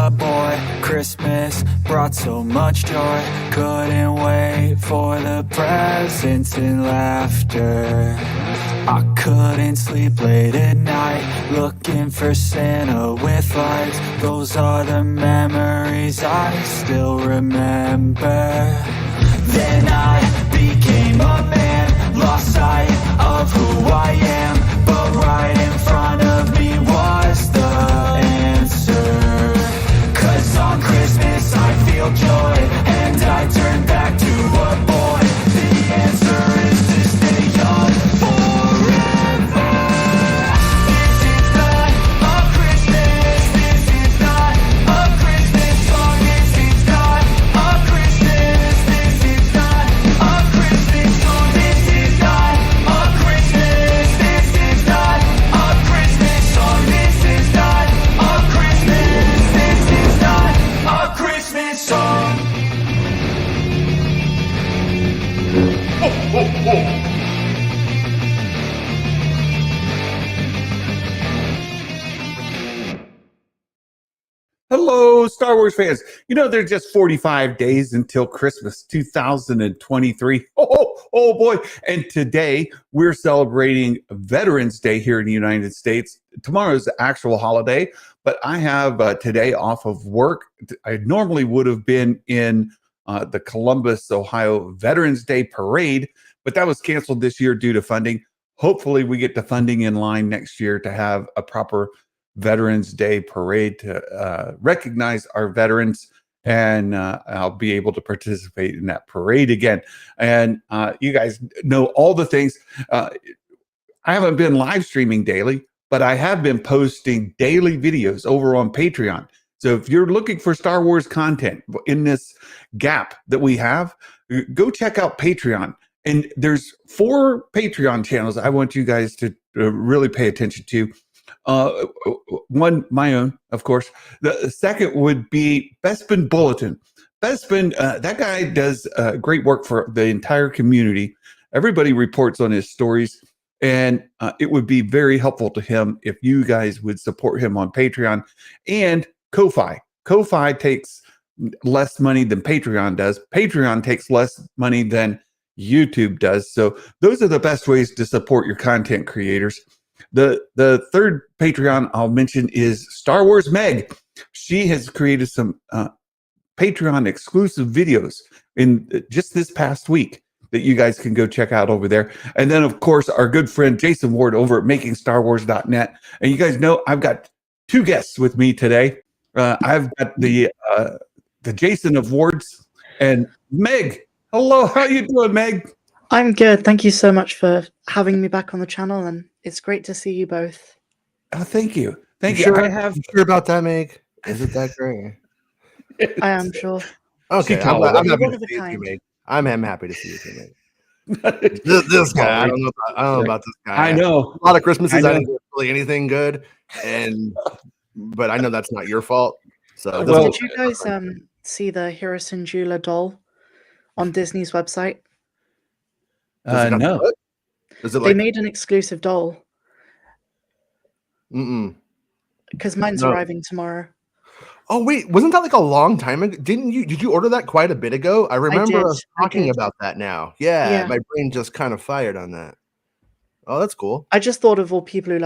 a boy, Christmas brought so much joy. Couldn't wait for the presents and laughter. I couldn't sleep late at night, looking for Santa with lights. Those are the memories I still remember. Then I became a man, lost sight of who I am, but right in front of me was the answer. 'Cause on Christmas I feel joy, and I turn back to a boy. The answer is to stay young forever. This is not a Christmas, this is not a Christmas song, this is not a Christmas, this is not a Christmas song, this is not a Christmas, this is not a Christmas song, this is not a Christmas, this is not a Christmas song. Hello, Star Wars fans. You know, there's just 45 days until Christmas 2023. Oh boy. And today we're celebrating Veterans Day here in the United States. Tomorrow's the actual holiday, but I have today off of work. I normally would have been in the Columbus, Ohio Veterans Day parade, but that was canceled this year due to funding. Hopefully we get the funding in line next year to have a proper Veterans Day parade to recognize our veterans, and I'll be able to participate in that parade again. And you guys know all the things. I haven't been live streaming daily, but I have been posting daily videos over on Patreon. So if you're looking for Star Wars content in this gap that we have, go check out Patreon. And there's 4 Patreon channels I want you guys to really pay attention to. One, my own, of course. The second would be Bespin Bulletin. Bespin, that guy does great work for the entire community. Everybody reports on his stories, and it would be very helpful to him if you guys would support him on Patreon and Ko-Fi. Ko-Fi takes less money than Patreon does. Patreon takes less money than YouTube does. So those are the best ways to support your content creators. The third Patreon I'll mention is Star Wars Meg. She has created some Patreon exclusive videos in just this past week that you guys can go check out over there. And then, of course, our good friend Jason Ward over at makingstarwars.net. And you guys know I've got 2 guests with me today. I've got the Jason of Wards and Meg. Hello, how you doing, Meg? I'm good. Thank you so much for having me back on the channel, and it's great to see you both. Oh, thank you. Thank you. Sure, I have sure about that, Meg. Is it that great? I am sure. Okay, I'm You're happy one to of a see you, kind. Meg. I'm happy to see you, too, Meg. This guy, I don't know about this guy. I know. A lot of Christmases, I know. didn't get really anything good, but I know that's not your fault. So Did you guys see the Harrison Jewler doll on Disney's website? No. Is it They like made an exclusive doll because mine's No. arriving tomorrow. Oh wait, wasn't that like a long time ago? Did you order that quite a bit ago? I remember us talking about that now. Yeah, my brain just kind of fired on that. Oh, that's cool. I just thought of all people who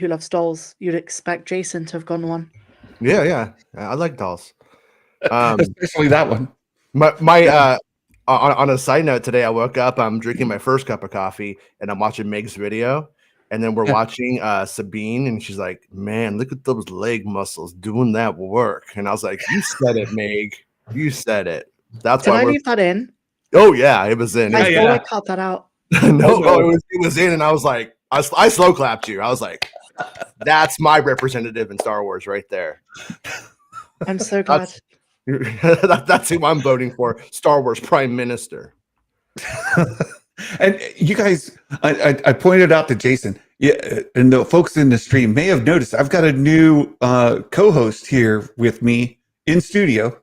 love dolls, you'd expect Jason to have gone one. Yeah. I like dolls. Especially that one. On a side note, today I woke up, I'm drinking my first cup of coffee, and I'm watching Meg's video, and then we're watching Sabine, and she's like, "Man, look at those leg muscles doing that work." And I was like, "You said it, Meg. You said it." That's Did why I leave that in? Oh yeah, it was in. I thought I cut that out. No, it was in, and I was like, I slow clapped you. I was like, "That's my representative in Star Wars right there." I'm so glad. That's who I'm voting for, Star Wars Prime Minister. And you guys, I pointed out to Jason, and the folks in the stream may have noticed I've got a new co-host here with me in studio,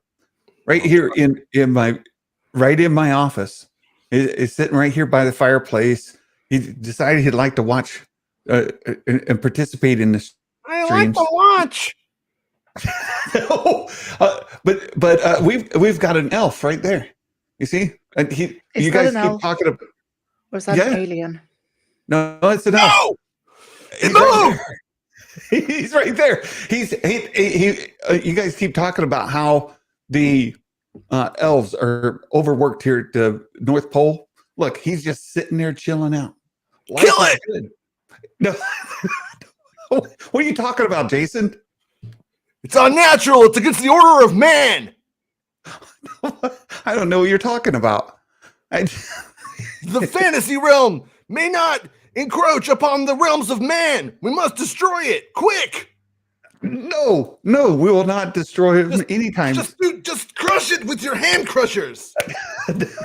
right here in my office. Is sitting right here by the fireplace. He decided he'd like to watch and participate in this. I like to watch. No, but we've got an elf right there. You see, and Is you that guys an keep elf? talking about. Or is that Yeah. an alien? No, it's an elf. No, He's right there. He's right there. You guys keep talking about how the elves are overworked here at the North Pole. Look, he's just sitting there chilling out. Life kill is it. good. No, what are you talking about, Jason? It's unnatural. It's against the order of man. I don't know what you're talking about. The fantasy realm may not encroach upon the realms of man. We must destroy it quick. No, we will not destroy him anytime. Just crush it with your hand crushers.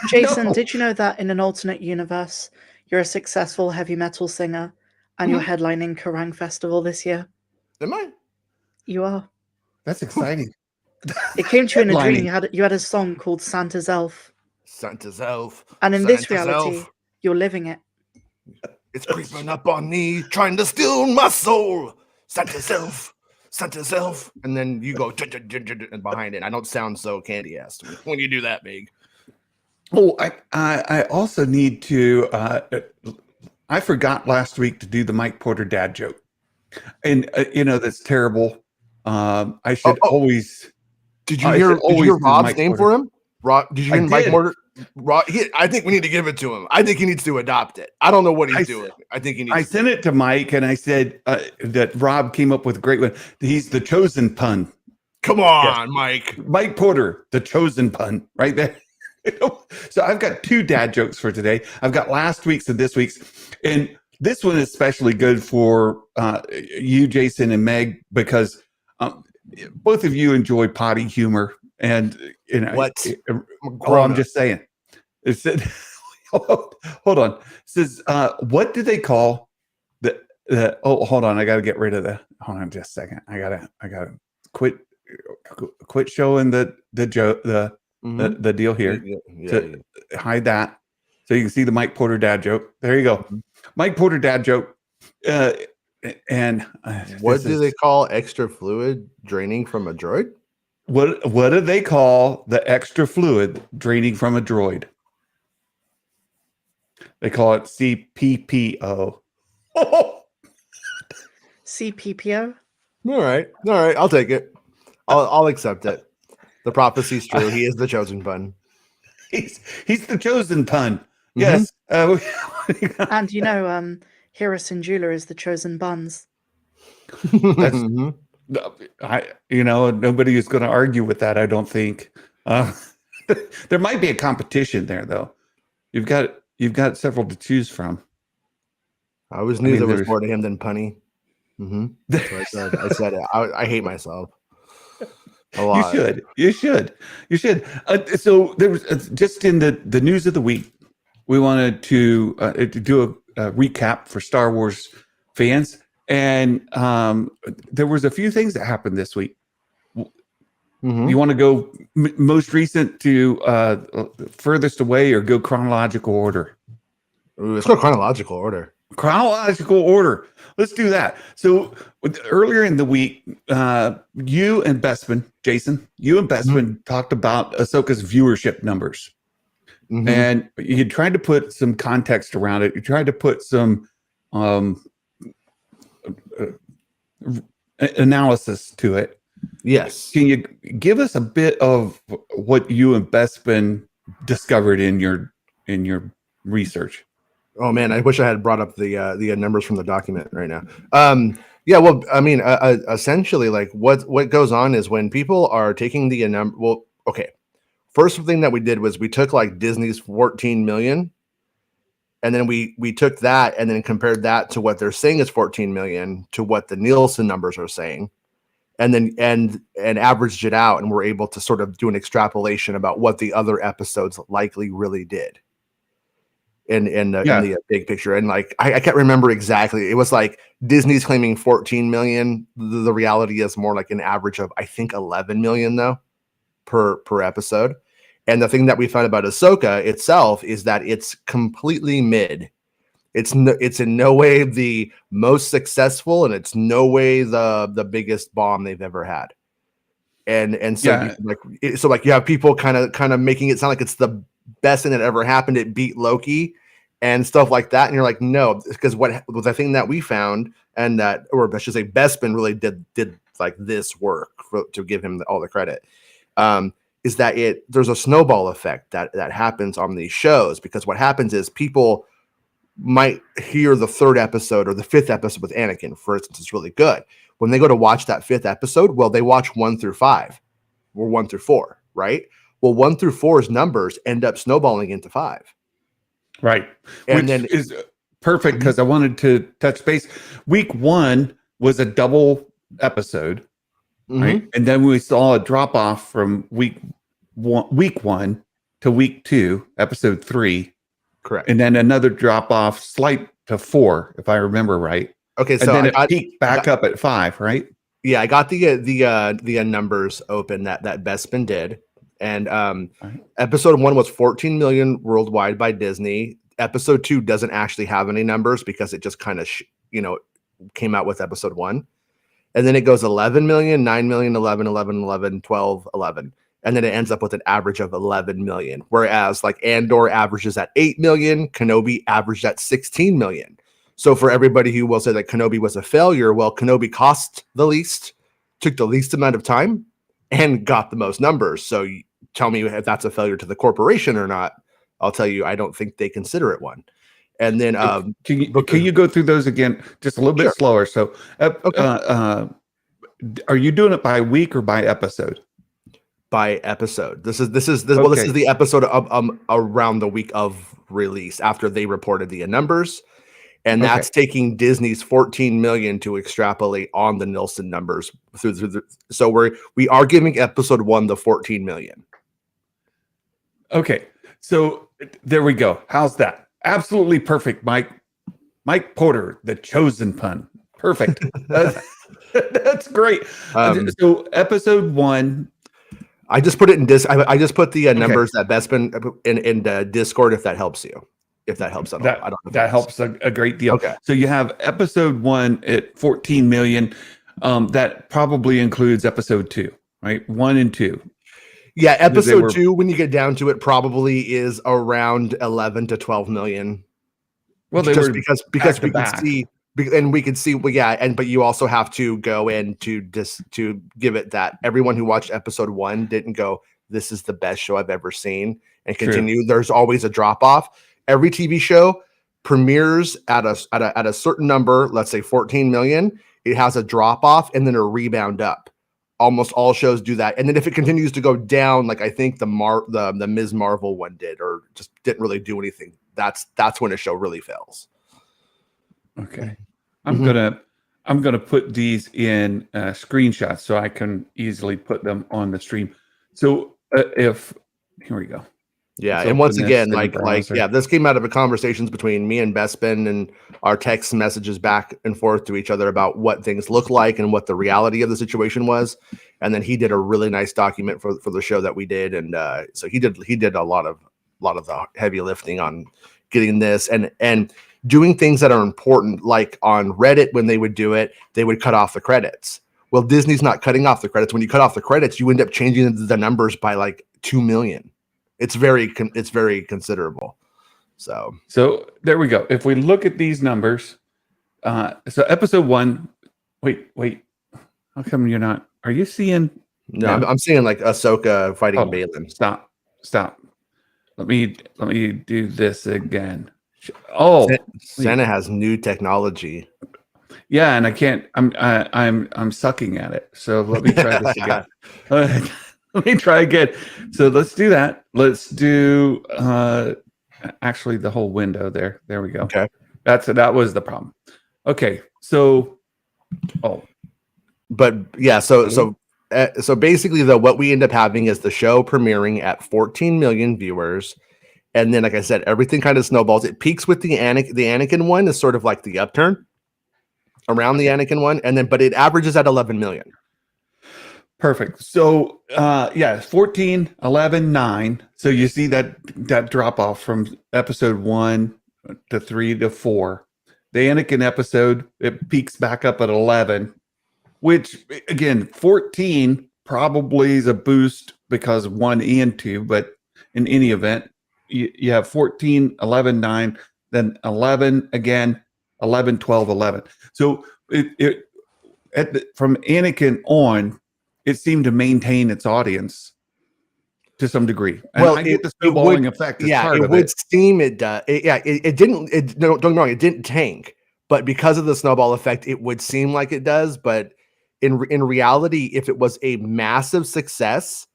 Jason, No. did you know that in an alternate universe, you're a successful heavy metal singer and you're headlining Kerrang Festival this year? Am I? You are. That's exciting. It came to you in a dream. Headlining. You had a song called Santa's Elf. Santa's elf. And in this Santa's reality, elf. you're living it. It's creeping up on me, trying to steal my soul. Santa's elf. Santa's elf. And then you go and behind it. I don't sound so candy-ass when you do that, Big. Oh, I also need to. I forgot last week to do the Mike Porter dad joke, and that's terrible. I should always. Did you hear Rob's name for him? Rob, did you hear Mike did. Porter? Rob, I think we need to give it to him. I think he needs to adopt it. I don't know what he's doing. I think he needs. I sent it to Mike, and I said that Rob came up with a great one. He's the chosen pun. Come on, Mike. Mike Porter, the chosen pun, right there. So I've got two dad jokes for today. I've got last week's and this week's, and this one is especially good for you, Jason, and Meg, because both of you enjoy potty humor, and What? I'm just saying. It said, hold on. It says, what do they call the? Hold on. I got to get rid of the. Hold on, just a second. I gotta quit showing the joke the deal here. To hide that, so you can see the Mike Porter dad joke. There you go, Mike Porter dad joke. And what do they call extra fluid draining from a droid? What do they call the extra fluid draining from a droid? They call it CPPO. CPPO? All right. I'll take it. I'll accept it. The prophecy's true. He is the chosen pun. He's the chosen pun. Yes. And Hera Syndulla is the chosen buns. That's, nobody is going to argue with that. I don't think. There might be a competition there, though. You've got several to choose from. I always knew there was more to him than punny. So I said it. I hate myself. A lot. You should. So there was just in the news of the week, we wanted to do a recap for Star Wars fans, and there was a few things that happened this week. You want to go most recent to furthest away, or go chronological order? Ooh, let's go chronological order. Chronological order. Let's do that. So earlier in the week, you and Bestman, Jason, talked about Ahsoka's viewership numbers. And you tried to put some context around it. You tried to put some analysis to it. Yes. Can you give us a bit of what you and Bestman discovered in your research? Oh man, I wish I had brought up the numbers from the document right now. Yeah, well, I mean, essentially, like what goes on is when people are taking the number. Well, okay. First thing that we did was we took like Disney's 14 million, and then we took that and then compared that to what they're saying is 14 million to what the Nielsen numbers are saying, and then and averaged it out, and we're able to sort of do an extrapolation about what the other episodes likely really did. In the big picture, and like I can't remember exactly. It was like Disney's claiming 14 million. The reality is more like an average of I think 11 million though per episode. And the thing that we found about Ahsoka itself is that it's completely mid. It's in no way the most successful, and it's no way the biggest bomb they've ever had. and so Yeah. like you have people kind of making it sound like it's the best thing that ever happened. It beat Loki and stuff like that, and you're like, no, because what was the thing that we found, and that, or I should say, Bespin really did like this work to give him all the credit. Is that there's a snowball effect that happens on these shows, because what happens is people might hear the 3rd episode or the 5th episode with Anakin, for instance, is really good. When they go to watch that 5th episode, well, they watch 1 through 5 or 1 through 4, right? Well, 1 through 4's numbers end up snowballing into 5. Right. And Which then is perfect, because I wanted to touch base. Week 1 was a double episode, right? And then we saw a drop off from week 1 to week 2, episode 3. Correct. And then another drop off slight to 4, if I remember right. Okay, so and then it peaked back up at 5, right? Yeah, I got the numbers open that Bespin did, and episode 1 was 14 million worldwide by Disney. Episode 2 doesn't actually have any numbers because it just kind of came out with episode 1, and then it goes 11 million, 9 million, 11, 11, 11, 12, 11. And then it ends up with an average of 11 million. Whereas like Andor averages at 8 million, Kenobi averaged at 16 million. So for everybody who will say that Kenobi was a failure, well, Kenobi cost the least, took the least amount of time, and got the most numbers. So you tell me if that's a failure to the corporation or not. I'll tell you, I don't think they consider it one. And then can you go through those again just a little bit slower? So are you doing it by week or by episode? By episode. This is the episode of around the week of release, after they reported the numbers, and that's taking Disney's 14 million to extrapolate on the Nielsen numbers so we are giving episode 1 the 14 million. Okay, so there we go. How's that? Absolutely perfect, Mike Porter, the chosen pun. Perfect. That's great. So episode 1. I just put it in I just put the numbers that Bespin in Discord, if that helps you. If that helps at all. I don't know. That helps a great deal. Okay. So you have episode 1 at 14 million. That probably includes episode 2, right? 1 and 2. Yeah, episode 2, when you get down to it, probably is around 11 to 12 million. Well, they just were because we can see. And we can see, well, yeah, but you also have to go in to give it that everyone who watched episode 1 didn't go, this is the best show I've ever seen, and continue. True. There's always a drop off. Every TV show premieres at a certain number, let's say 14 million. It has a drop off and then a rebound up. Almost all shows do that, and then if it continues to go down, like I think the Ms. Marvel one did, or just didn't really do anything, that's when a show really fails. Okay. I'm gonna put these in screenshots so I can easily put them on the stream. So here we go. Yeah, and once again, this came out of a conversations between me and Bespin and our text messages back and forth to each other about what things look like and what the reality of the situation was. And then he did a really nice document for the show that we did, and so he did a lot of the heavy lifting on getting this and doing things that are important, like on Reddit, when they would do it, they would cut off the credits. Well, Disney's not cutting off the credits. When you cut off the credits, you end up changing the numbers by like 2 million. It's very considerable. So there we go. If we look at these numbers, so episode 1, wait, how come you're not? Are you seeing? No, I'm seeing like Ahsoka fighting Balin. Stop. Let me do this again. Oh, Santa has new technology. Yeah, and I can't. I'm sucking at it. So let me try this again. Let me try again. So let's do that. Let's do actually the whole window there. There we go. Okay. That was the problem. Okay. So but yeah, so basically though, what we end up having is the show premiering at 14 million viewers. And then, like I said, everything kind of snowballs. It peaks with the Anakin one is sort of like the upturn around the Anakin one. And then, but it averages at 11 million. Perfect. So, 14, 11, 9. So you see that drop off from episode 1 to 3 to 4. The Anakin episode, it peaks back up at 11, which again, 14 probably is a boost because of 1 and 2, but in any event, you have 14, 11, 9, then 11 again, 11, 12, 11. So from Anakin on, it seemed to maintain its audience to some degree. And Well, I get the snowballing effect as part it of would it. seem it does. It didn't. Don't get me wrong, it didn't tank, but because of the snowball effect, it would seem like it does. But in reality, if it was a massive success,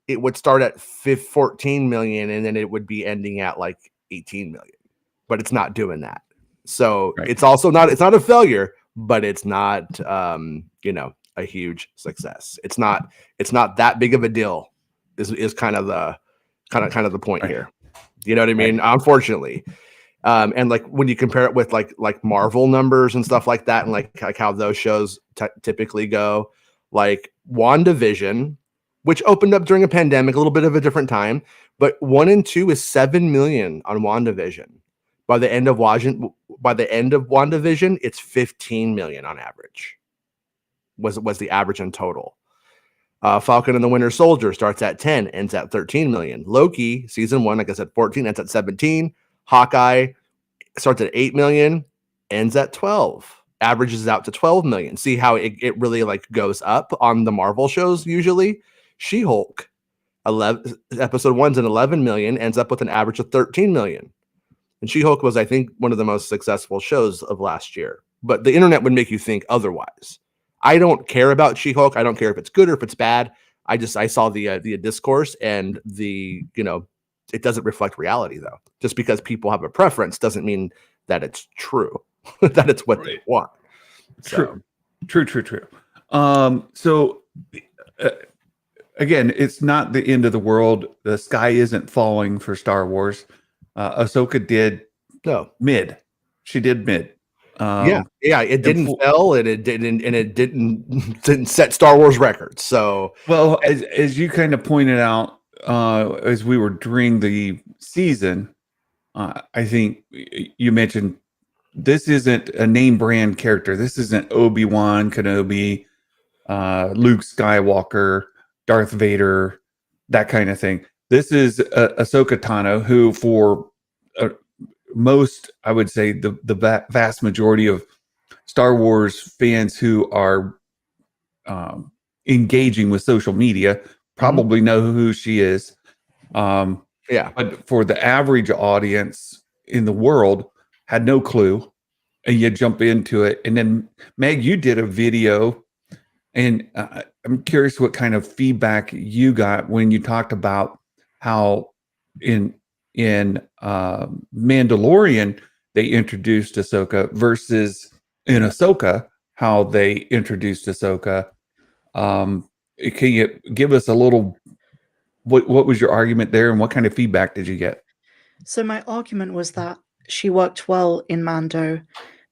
it would start at 14 million, and then it would be ending at like 18 million. But it's not doing that. So Right. it's also not. It's not a failure, but it's not. A huge success. It's not that big of a deal. Is kind of the point Right. here. You know what I mean? Right. Unfortunately. And like when you compare it with like Marvel numbers and stuff like that, and like how those shows typically go, like WandaVision, which opened up during a pandemic, a little bit of a different time, but 1 and 2 is 7 million on WandaVision. By the end of WandaVision, it's 15 million on average. Was the average in total. Falcon and the Winter Soldier starts at 10, ends at 13 million. Loki, season 1, like I said, 14, ends at 17. Hawkeye starts at 8 million, ends at 12. Averages out to 12 million. See how it really like goes up on the Marvel shows usually. She-Hulk, episode 1's at 11 million, ends up with an average of 13 million. And She-Hulk was, I think, one of the most successful shows of last year. But the internet would make you think otherwise. I don't care about She-Hulk. I don't care if it's good or if it's bad. I saw the discourse, and it doesn't reflect reality though. Just because people have a preference doesn't mean that it's true, that it's what they want. True. So again, it's not the end of the world. The sky isn't falling for Star Wars. Ahsoka did mid. She did mid. It didn't fail, and it didn't set Star Wars records. So, well, as you kind of pointed out, as we were during the season, I think you mentioned this isn't a name brand character. This isn't Obi-Wan Kenobi, Luke Skywalker, Darth Vader, that kind of thing. This is Ahsoka Tano, who for most, I would say the vast majority of Star Wars fans who are engaging with social media probably know who she is. But for the average audience in the world, had no clue, and you jump into it. And then Meg, you did a video, and I'm curious what kind of feedback you got when you talked about how in Mandalorian they introduced Ahsoka versus in Ahsoka how they introduced Ahsoka. Can you give us a little? What was your argument there, and what kind of feedback did you get? So my argument was that she worked well in Mando,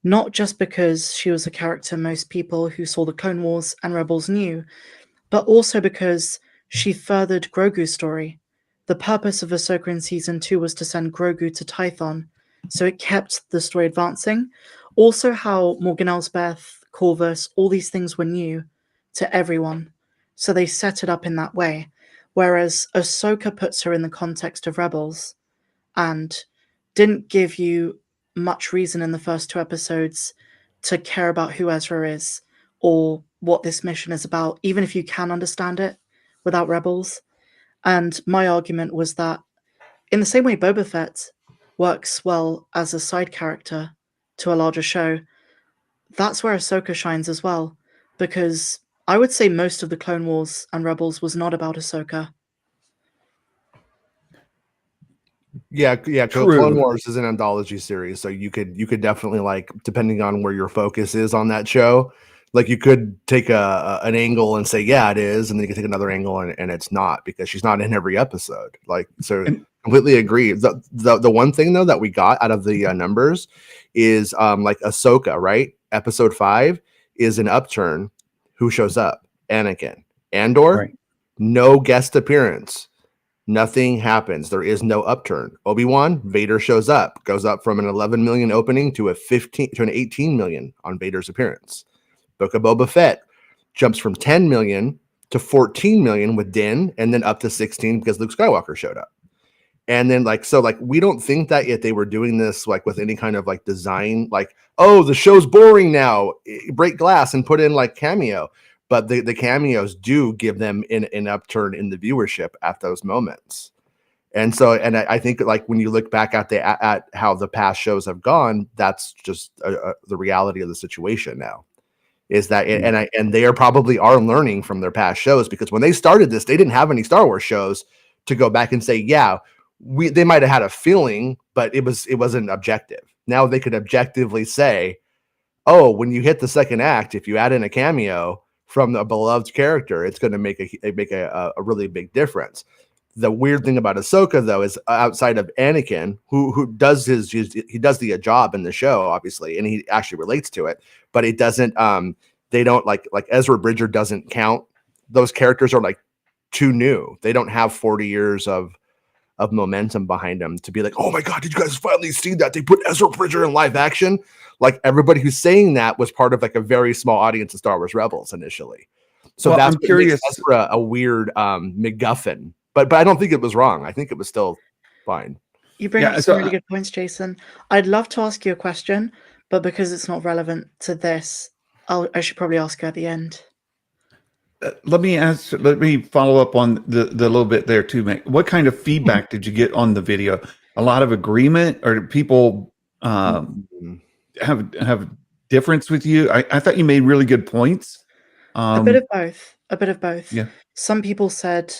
not just because she was a character most people who saw the Clone Wars and Rebels knew, but also because she furthered Grogu's story. The purpose of Ahsoka in Season 2 was to send Grogu to Tython, so it kept the story advancing. Also how Morgan Elsbeth, Corvus, all these things were new to everyone, so they set it up in that way. Whereas Ahsoka puts her in the context of Rebels and didn't give you much reason in the first 2 episodes to care about who Ezra is or what this mission is about, even if you can understand it without Rebels. And my argument was that in the same way Boba Fett works well as a side character to a larger show, that's where Ahsoka shines as well, because I would say most of the Clone Wars and Rebels was not about Ahsoka. Yeah. Clone Wars is an anthology series, so you could definitely, like, depending on where your focus is on that show, like you could take an angle and say, yeah, it is, and then you can take another angle and it's not, because she's not in every episode. Like, so completely agree. The one thing though that we got out of the numbers is like Ahsoka, right? Episode 5 is an upturn. Who shows up? Anakin. Andor, no guest appearance. Nothing happens. There is no upturn. Obi-Wan, Vader shows up, goes up from an 11 million opening to an 18 million on Vader's appearance. Book of Boba Fett jumps from 10 million to 14 million with Din, and then up to 16 because Luke Skywalker showed up. And then we don't think that if they were doing this like with any kind of like design, like, oh, the show's boring now, break glass and put in like cameo. But the cameos do give them an upturn in the viewership at those moments. And so, and I think like when you look back at how the past shows have gone, that's just the reality of the situation now. Is that and they probably are learning from their past shows, because when they started this, they didn't have any Star Wars shows to go back and say, yeah, they might have had a feeling, but it wasn't objective. Now they could objectively say, oh, when you hit the second act, if you add in a cameo from a beloved character, it's going to make a really big difference. The weird thing about Ahsoka, though, is outside of Anakin, who does he does the job in the show, obviously, and he actually relates to it, but it doesn't. They don't like Ezra Bridger doesn't count. Those characters are like too new. They don't have 40 years of momentum behind them to be like, oh my god, did you guys finally see that they put Ezra Bridger in live action? Like, everybody who's saying that was part of like a very small audience of Star Wars Rebels initially. So well, that's curious. Ezra a weird MacGuffin, but I don't think it was wrong. I think it was still fine. You bring up some really good points, Jason. I'd love to ask you a question, but because it's not relevant to this, I should probably ask you at the end. Let me follow up on the little bit there too, Mick. What kind of feedback did you get on the video? A lot of agreement, or people have difference with you? I thought you made really good points. A bit of both. A bit of both. Yeah. Some people said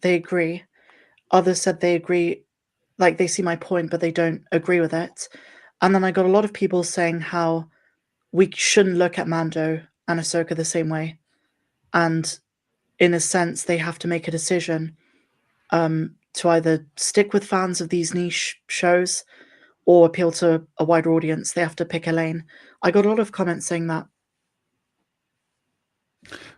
they agree. Others said they agree, like they see my point, but they don't agree with it. And then I got a lot of people saying how we shouldn't look at Mando and Ahsoka the same way. And in a sense, they have to make a decision to either stick with fans of these niche shows or appeal to a wider audience. They have to pick a lane. I got a lot of comments saying that.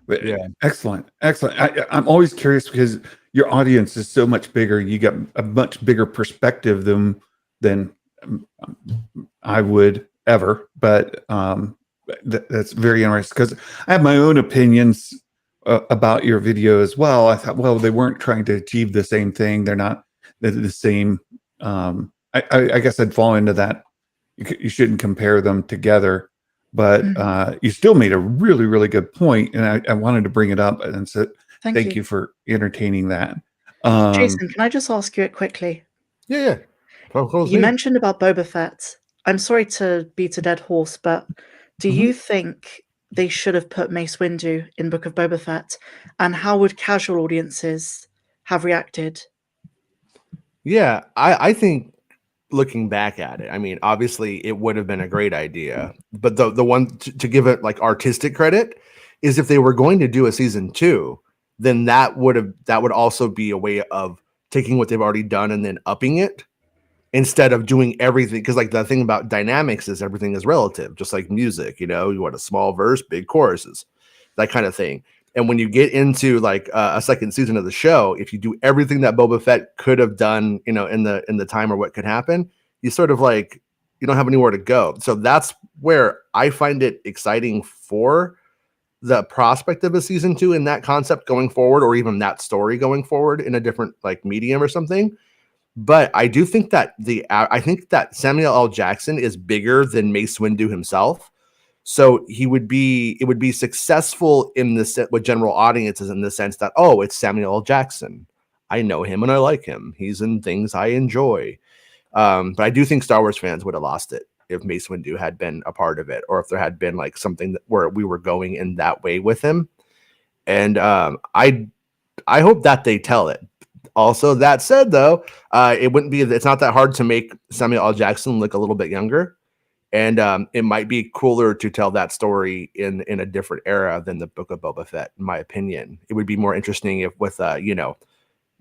Yeah. Excellent. I'm always curious because your audience is so much bigger. You got a much bigger perspective than I would ever. But that's very interesting because I have my own opinions about your video as well. I thought, well, they weren't trying to achieve the same thing. They're not the same. I guess I'd fall into that. You shouldn't compare them together, but you still made a really, really good point, and I wanted to bring it up. And so thank you for entertaining that. Jason, can I just ask you it quickly? Yeah. You mentioned about Boba Fett. I'm sorry to beat a dead horse, but do you think they should have put Mace Windu in Book of Boba Fett? And how would casual audiences have reacted? Yeah, I think looking back at it, I mean, obviously it would have been a great idea, but the one to give it like artistic credit is if they were going to do a season 2, then that would also be a way of taking what they've already done and then upping it, instead of doing everything. Because like the thing about dynamics is everything is relative, just like music, you want a small verse, big choruses, that kind of thing. And when you get into like a second season of the show, if you do everything that Boba Fett could have done, in the time or what could happen, you sort of like, you don't have anywhere to go. So that's where I find it exciting for the prospect of a season 2 in that concept going forward, or even that story going forward in a different like medium or something. But I do think that I think that Samuel L. Jackson is bigger than Mace Windu himself. So it would be successful in the with general audiences in the sense that, oh, it's Samuel L. Jackson. I know him and I like him. He's in things I enjoy. But I do think Star Wars fans would have lost it if Mace Windu had been a part of it, or if there had been like something where we were going in that way with him. And I hope that they tell it. Also, that said, though, it's not that hard to make Samuel L. Jackson look a little bit younger. And it might be cooler to tell that story in a different era than the Book of Boba Fett, in my opinion. It would be more interesting if with,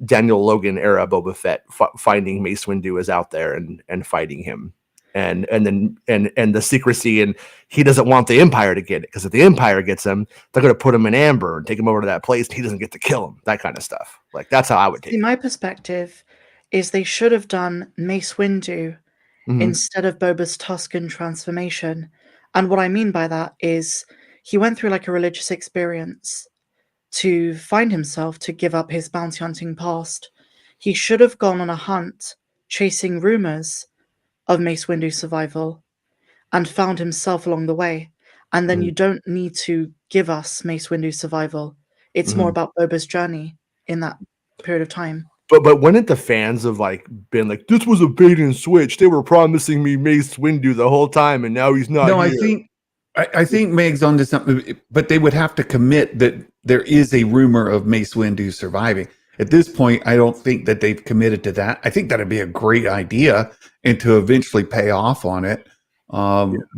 Daniel Logan era Boba Fett finding Mace Windu is out there and fighting him. And the secrecy, and he doesn't want the Empire to get it, because if the Empire gets him, they're going to put him in amber and take him over to that place, and he doesn't get to kill him. That kind of stuff. Like, that's how I would take it. My perspective is they should have done Mace Windu instead of Boba's Tusken transformation. And what I mean by that is he went through like a religious experience, to find himself, to give up his bounty hunting past. He should have gone on a hunt, chasing rumors of Mace Windu's survival, and found himself along the way. And then you don't need to give us Mace Windu's survival. It's more about Boba's journey in that period of time. But wouldn't the fans have like been like, this was a bait and switch? They were promising me Mace Windu the whole time, and now he's not. No, here. I think Meg's onto something, but they would have to commit that there is a rumor of Mace Windu surviving. At this point, I don't think that they've committed to that. I think that'd be a great idea, and to eventually pay off on it,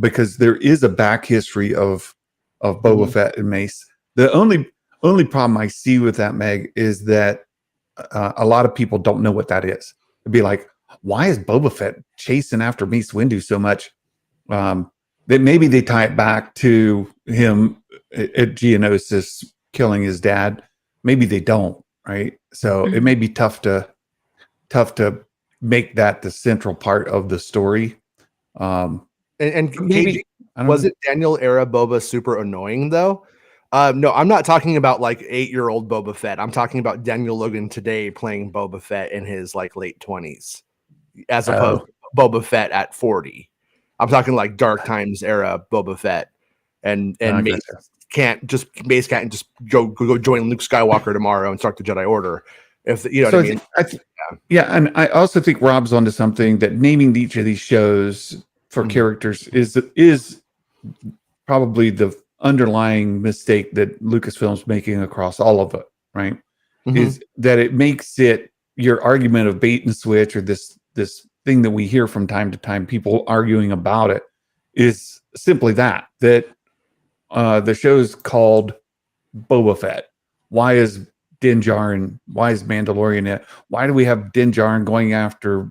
because there is a back history of Boba Fett and Mace. The only problem I see with that, Meg, is that a lot of people don't know what that is. It'd be like, why is Boba Fett chasing after Mace Windu so much? That maybe they tie it back to him at Geonosis killing his dad. Maybe they don't, right? So it may be tough to make that the central part of the story. And maybe was it Daniel era Boba super annoying though? No, I'm not talking about like 8-year-old Boba Fett. I'm talking about Daniel Logan today playing Boba Fett in his like late 20s, as opposed to Boba Fett at 40. I'm talking like Dark Times era Boba Fett, and Mace can't just go join Luke Skywalker tomorrow and start the Jedi Order. If you know what I mean? Yeah, and I also think Rob's onto something, that naming each of these shows for characters is probably the underlying mistake that Lucasfilm's making across all of it, right? Is that it makes it your argument of bait and switch, or this thing that we hear from time to time, people arguing about it, is simply that the show's called Boba Fett. Why is Din Djarin? Why is Mandalorian it? Why do we have Din Djarin going after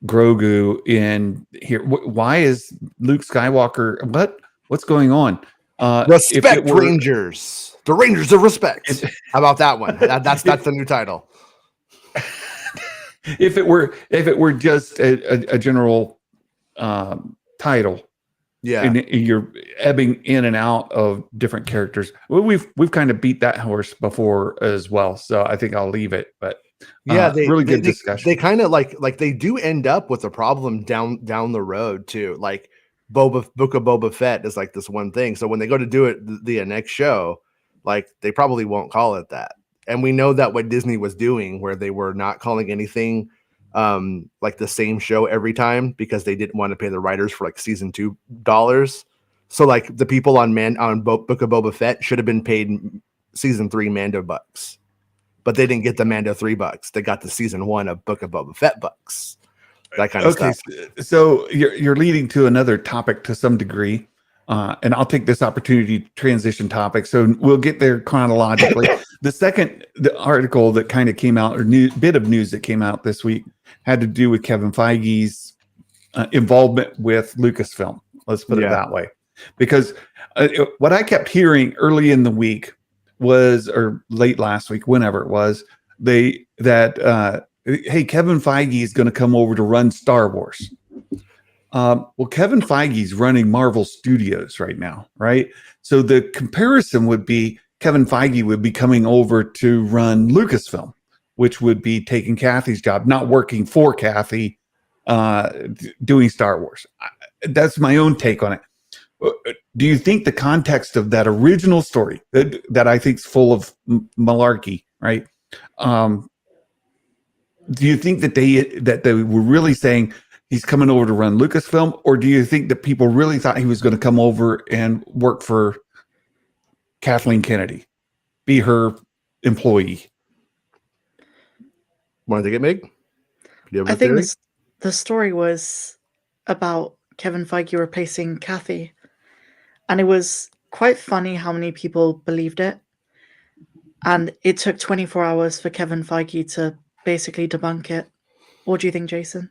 Grogu in here? Why is Luke Skywalker? What's going on? Respect Rangers. The Rangers of Respect. How about that one? That's the new title. If it were just a general title, yeah, and you're ebbing in and out of different characters. Well, we've kind of beat that horse before as well, so I think I'll leave it. But yeah, really good discussion. They kind of like they do end up with a problem down the road too. Like Book of Boba Fett is like this one thing. So when they go to do it the next show, like they probably won't call it that. And we know that what Disney was doing, where they were not calling anything like the same show every time, because they didn't want to pay the writers for like season $2. So like the people on Book of Boba Fett should have been paid season 3 Mando bucks, but they didn't get the Mando $3. They got the season 1 of Book of Boba Fett bucks. That kind of stuff. So you're leading to another topic to some degree, and I'll take this opportunity to transition topics. So we'll get there chronologically. The article that kind of came out, or bit of news that came out this week, had to do with Kevin Feige's involvement with Lucasfilm. Let's put it that way, because what I kept hearing early in the week was, or late last week, whenever it was, hey, Kevin Feige is going to come over to run Star Wars. Well, Kevin Feige's running Marvel Studios right now, right? So the comparison would be Kevin Feige would be coming over to run Lucasfilm, which would be taking Kathy's job, not working for Kathy, doing Star Wars. That's my own take on it. Do you think the context of that original story that I think is full of malarkey, right? Do you think that they were really saying he's coming over to run Lucasfilm, or do you think that people really thought he was going to come over and work for Kathleen Kennedy, be her employee? Want to get Meg? I think the story was about Kevin Feige replacing Kathy, and it was quite funny how many people believed it. And it took 24 hours for Kevin Feige to basically debunk it. What do you think, Jason?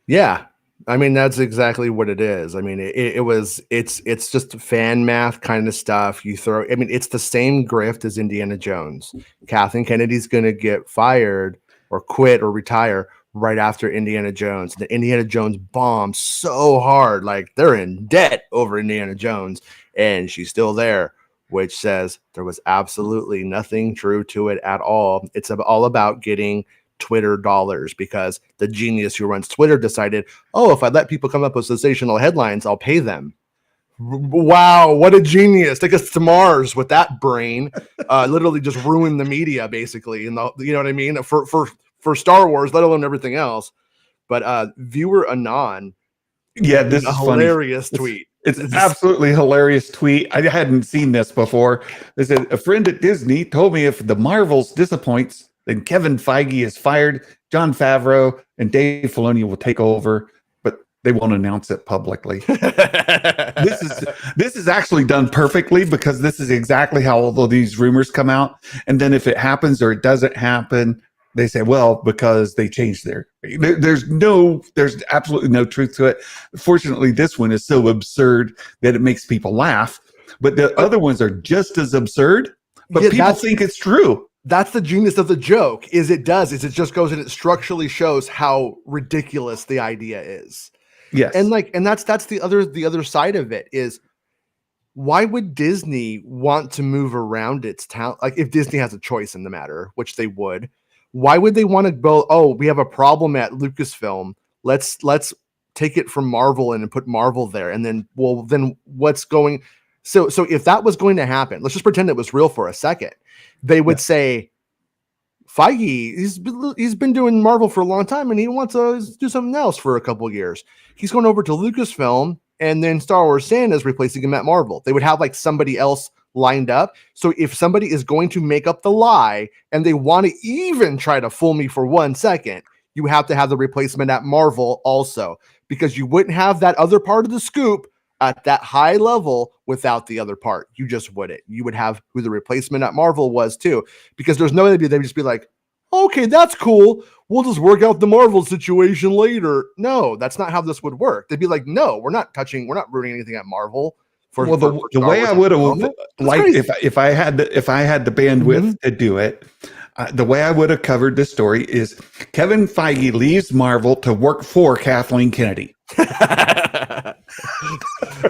Yeah, I mean, that's exactly what it is. I mean, it's just fan math kind of stuff. It's the same grift as Indiana Jones. Kathleen Kennedy's going to get fired or quit or retire right after Indiana Jones. The Indiana Jones bombed so hard, like they're in debt over Indiana Jones, and she's still there. which says there was absolutely nothing true to it at all. It's all about getting Twitter dollars, because the genius who runs Twitter decided, oh, if I let people come up with sensational headlines, I'll pay them. Wow, what a genius. Take us to Mars with that brain. Literally just ruin the media, basically. And you know what I mean? For Star Wars, let alone everything else. But viewer Anon, yeah, this is a funny. hilarious tweet. It's absolutely hilarious tweet. I hadn't seen this before. They said, a friend at Disney told me if the Marvels disappoints, then Kevin Feige is fired, Jon Favreau and Dave Filoni will take over, but they won't announce it publicly. This is actually done perfectly, because this is exactly how all of these rumors come out. And then if it happens or it doesn't happen, they say, well, because they changed there's absolutely no truth to it. Fortunately, this one is so absurd that it makes people laugh. But the other ones are just as absurd, but people think it's true. That's the genius of the joke. It just goes and it structurally shows how ridiculous the idea is. Yes. And that's the other side of it is, why would Disney want to move around its talent? Like, if Disney has a choice in the matter, which they would, why would they want to go, oh, we have a problem at Lucasfilm, let's take it from Marvel and put Marvel there, and then what's going, so if that was going to happen, let's just pretend it was real for a second. They would say, Feige, he's been doing Marvel for a long time and he wants to do something else for a couple of years. He's going over to Lucasfilm, and then Star Wars Santa is replacing him at Marvel. They would have like somebody else lined up. So if somebody is going to make up the lie and they want to even try to fool me for 1 second, you have to have the replacement at Marvel also, because you wouldn't have that other part of the scoop at that high level without the other part. You just wouldn't. You would have who the replacement at Marvel was too, because there's no way they'd just be like, okay, that's cool, we'll just work out the Marvel situation later. No, that's not how this would work. They'd be like, no, we're not ruining anything at Marvel. The way I would have liked, if I had the bandwidth to do it, the way I would have covered this story is Kevin Feige leaves Marvel to work for Kathleen Kennedy.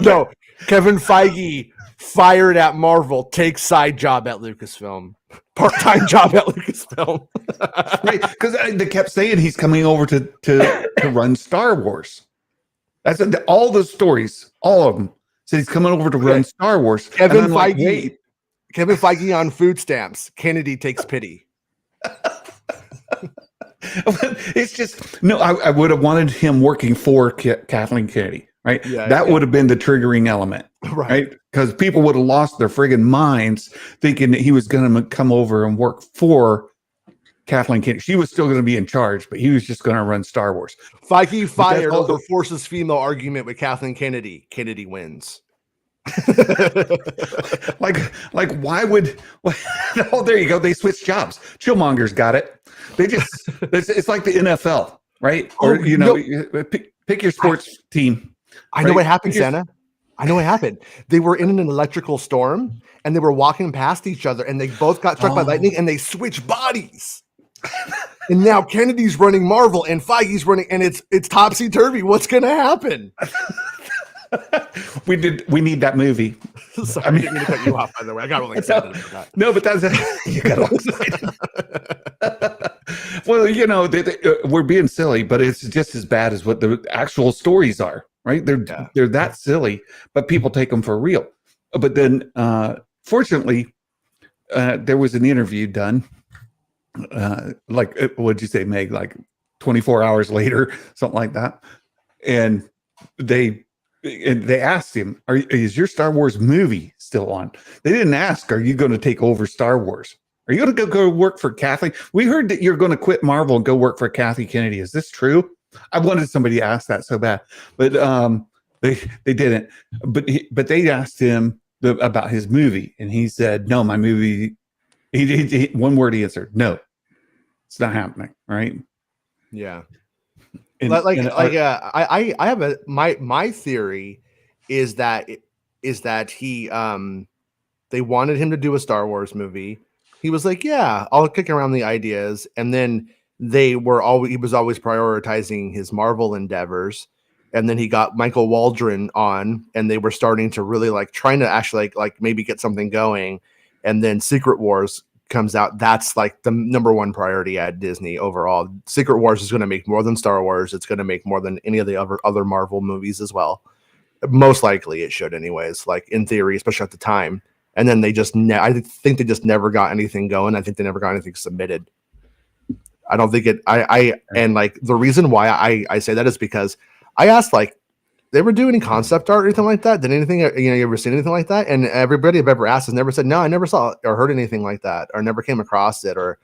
No, Kevin Feige fired at Marvel, takes side job at Lucasfilm, part-time job at Lucasfilm. Right, because they kept saying he's coming over to run Star Wars. That's all the stories, all of them. So he's coming over to run Star Wars. Kevin Feige, Kevin Feige on food stamps. Kennedy takes pity. It's just, no, I would have wanted him working for Kathleen Kennedy, right? That would have been the triggering element, right? Because people would have lost their friggin' minds thinking that he was going to come over and work for Kathleen Kennedy. She was still going to be in charge, but he was just going to run Star Wars. Feige fired over forces female argument with Kathleen Kennedy. Kennedy wins. like why would oh, there you go, they switched jobs. Chillmonger's got it. They just it's like the NFL, right? Or pick your sports team. I know what happened, Santa. I know what happened. They were in an electrical storm and they were walking past each other and they both got struck by lightning and they switched bodies. And now Kennedy's running Marvel and Feige's running, and it's topsy-turvy. What's gonna happen? We need that movie. Sorry, I didn't mean to cut you off, by the way. I got really excited about that. No, but that's you got all excited. Well, we're being silly, but it's just as bad as what the actual stories are, right? They're that silly, but people take them for real. But then, fortunately, there was an interview done. What'd you say, Meg? Like 24 hours later, something like that, and they asked him, is your Star Wars movie still on? They didn't ask, are you going to take over Star Wars? Are you going to go work for Kathleen? We heard that you're going to quit Marvel and go work for Kathy Kennedy. Is this true? I wanted somebody to ask that so bad, but they didn't. But they asked him about his movie, and he said, no, my movie, he one word he answered, no, it's not happening. Right. Yeah. I have my theory is that he they wanted him to do a Star Wars movie. He was like, yeah, I'll kick around the ideas, and then he was always prioritizing his Marvel endeavors, and then he got Michael Waldron on, and they were starting to really like trying to actually like maybe get something going. And then Secret Wars comes out. That's like the number one priority at Disney overall. Secret Wars is going to make more than Star Wars. It's going to make more than any of the other Marvel movies as well. Most likely it should anyways, like in theory, especially at the time. And then they just I think they just never got anything going. I think they never got anything submitted. I don't think it and like the reason why I say that is because I asked, like, they were doing any concept art or anything like that? Did anything, you ever seen anything like that? And everybody I've ever asked has never said, no, I never saw or heard anything like that, or never came across it, or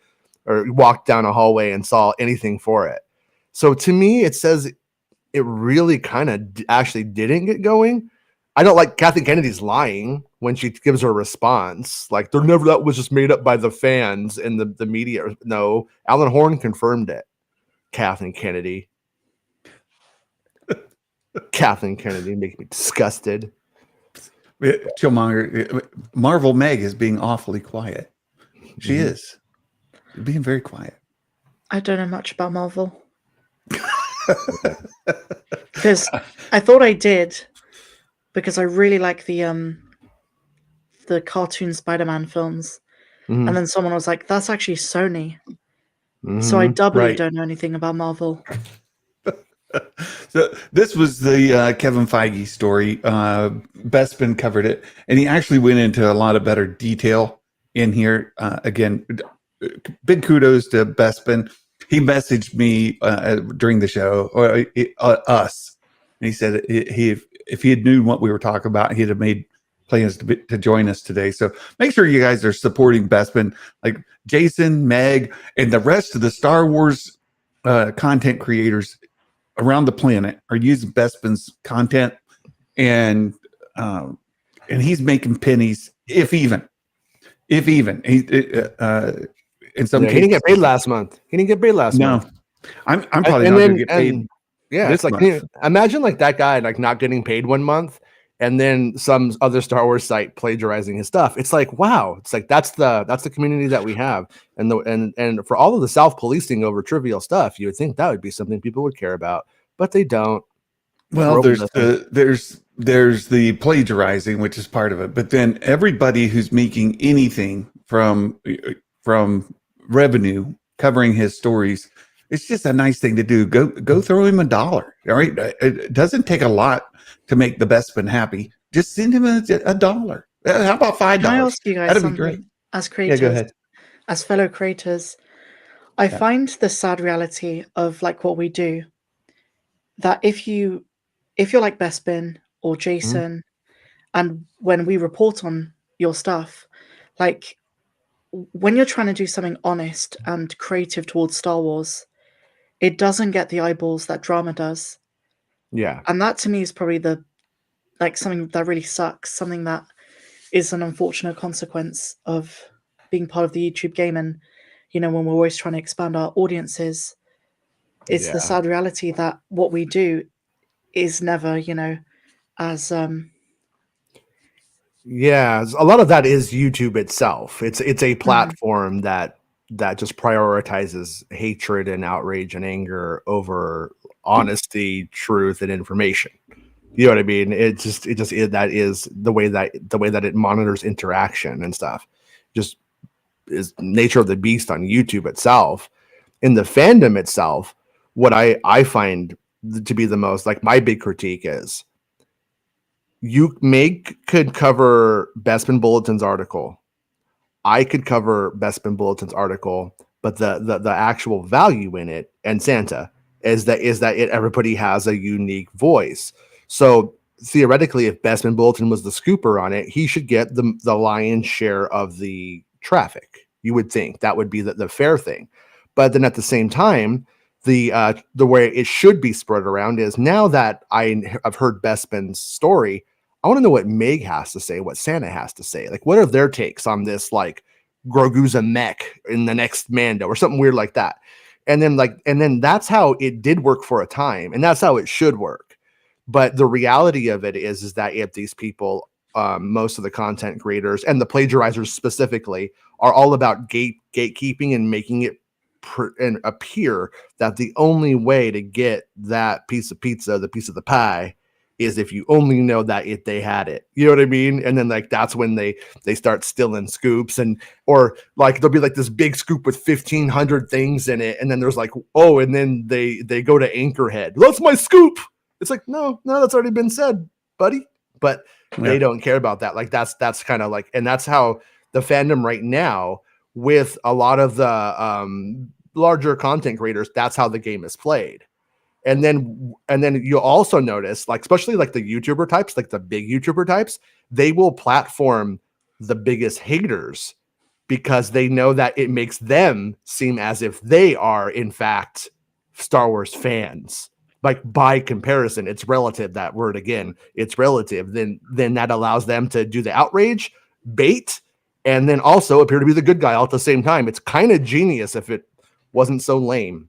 walked down a hallway and saw anything for it. So to me, it says it really kind of actually didn't get going. I don't like Kathleen Kennedy's lying when she gives her response. Like, that was just made up by the fans and the media. No, Alan Horn confirmed it. Kathleen Kennedy. Kathleen Kennedy makes me disgusted. Chillmonger, Marvel Meg is being awfully quiet. She is being very quiet. I don't know much about Marvel. Because I thought I did, because I really like the cartoon Spider-Man films. And then someone was like, that's actually Sony. So I doubly don't know anything about Marvel. So this was the Kevin Feige story. Bespin covered it, and he actually went into a lot of better detail in here. Again, big kudos to Bespin. He messaged me during the show, or us, and he said if he had knew what we were talking about, he'd have made plans to join us today. So make sure you guys are supporting Bespin, like Jason, Meg, and the rest of the Star Wars content creators around the planet are using Bespin's content, and he's making pennies, if even. He in some cases, he didn't get paid last month. No, I'm probably not going to get paid. Yeah, it's like, imagine like that guy like not getting paid 1 month, and then some other Star Wars site plagiarizing his stuff. It's like, wow, it's like that's the community that we have, and for all of the self-policing over trivial stuff, you would think that would be something people would care about, but they don't. Well, there's the plagiarizing, which is part of it, but then everybody who's making anything from revenue covering his stories, it's just a nice thing to do. Go throw him $1. All right, it doesn't take a lot to make the Bespin happy. Just send him $1. How about $5? Can I ask you guys That'd something? be great. As creators, Yeah, go ahead. as fellow creators, I find the sad reality of like what we do, that if you're like Bespin or Jason, and when we report on your stuff, like when you're trying to do something honest and creative towards Star Wars, it doesn't get the eyeballs that drama does. Yeah. And that to me is probably something that really sucks, something that is an unfortunate consequence of being part of the YouTube game. And, when we're always trying to expand our audiences, it's the sad reality that what we do is never, as yeah, a lot of that is YouTube itself. It's a platform that just prioritizes hatred and outrage and anger over honesty, truth, and information. You know what I mean? That is the way that it monitors interaction and stuff. Just is nature of the beast on YouTube itself. In the fandom itself, what I find to be the most, like, my big critique is, Meg could cover Bespin Bulletin's article. I could cover Bespin Bulletin's article, but the actual value in it, and Santa, is that everybody has a unique voice. So theoretically, if Bespin Bulletin was the scooper on it, he should get the lion's share of the traffic. You would think that would be the fair thing. But then at the same time, the way it should be spread around is, now that I've heard Bespin's story, I want to know what Meg has to say, what Santa has to say. Like, what are their takes on this, like, Grogu's a mech in the next Mando or something weird like that. And then that's how it did work for a time, and that's how it should work. But the reality of it is that if these people, most of the content creators and the plagiarizers specifically, are all about gatekeeping and making it and appear that the only way to get that piece of pizza, the piece of the pie, is if you only know that if they had it, you know what I mean? And then like that's when they start stealing scoops, and or like there'll be like this big scoop with 1,500 things in it, and then there's like, oh, and then they go to Anchorhead. That's my scoop. It's like no, that's already been said, buddy. But they don't care about that. Like that's kind of like, and that's how the fandom right now with a lot of the larger content creators. That's how the game is played. And then you'll also notice, like, especially like the YouTuber types, like the big YouTuber types, they will platform the biggest haters because they know that it makes them seem as if they are, in fact, Star Wars fans. Like by comparison, it's relative. That word again, it's relative. Then that allows them to do the outrage, bait, and then also appear to be the good guy all at the same time. It's kind of genius if it wasn't so lame.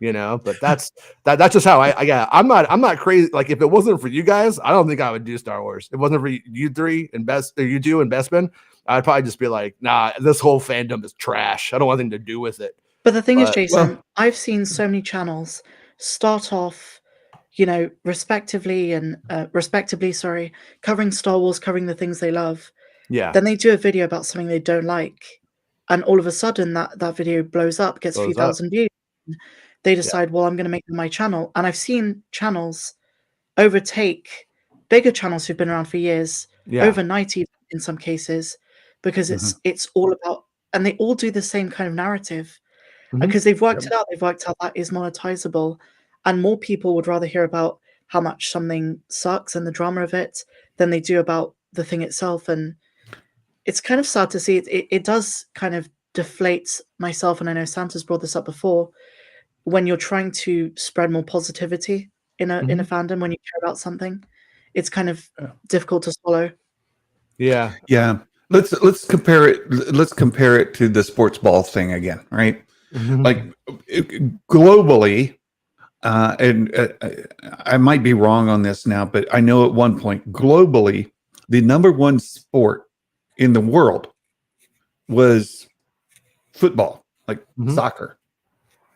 You know, but that's just how I'm not crazy. Like if it wasn't for you guys, I don't think I would do Star Wars. If it wasn't for you three and you two and Bestman, I'd probably just be like, nah, this whole fandom is trash. I don't want anything to do with it. But the thing is, Jason, I've seen so many channels start off, respectively, covering Star Wars, covering the things they love. Yeah. Then they do a video about something they don't like, and all of a sudden that video blows up, gets a few thousand views. They decide, well, I'm going to make my channel. And I've seen channels overtake bigger channels who've been around for years, overnight even in some cases, because it's all about, and they all do the same kind of narrative because they've worked it out. They've worked out that is monetizable, and more people would rather hear about how much something sucks and the drama of it than they do about the thing itself. And it's kind of sad to see. It does kind of deflate myself, and I know Santa's brought this up before. When you're trying to spread more positivity in a fandom, when you care about something, it's kind of difficult to swallow. Yeah. Let's compare it. Let's compare it to the sports ball thing again, right? Like globally, and I might be wrong on this now, but I know at one point globally, the number one sport in the world was football, like soccer,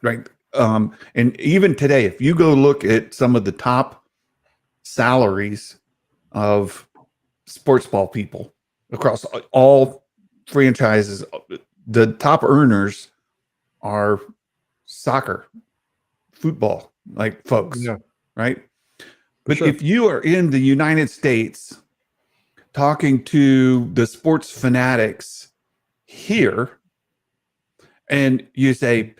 right? And even today, if you go look at some of the top salaries of sports ball people across all franchises, the top earners are soccer, football, like folks, right? But if you are in the United States talking to the sports fanatics here, and you say,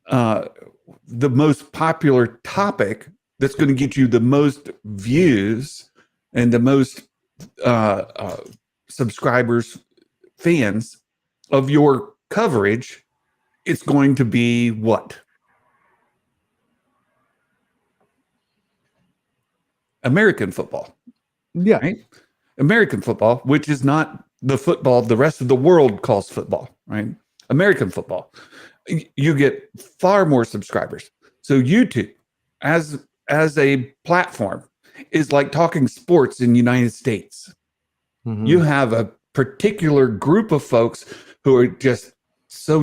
the most popular topic that's going to get you the most views and the most subscribers, fans of your coverage, it's going to be what? American football. Yeah. Right? American football, which is not the football the rest of the world calls football, right? American football. You get far more subscribers. So YouTube as a platform is like talking sports in the United States. You have a particular group of folks who are just so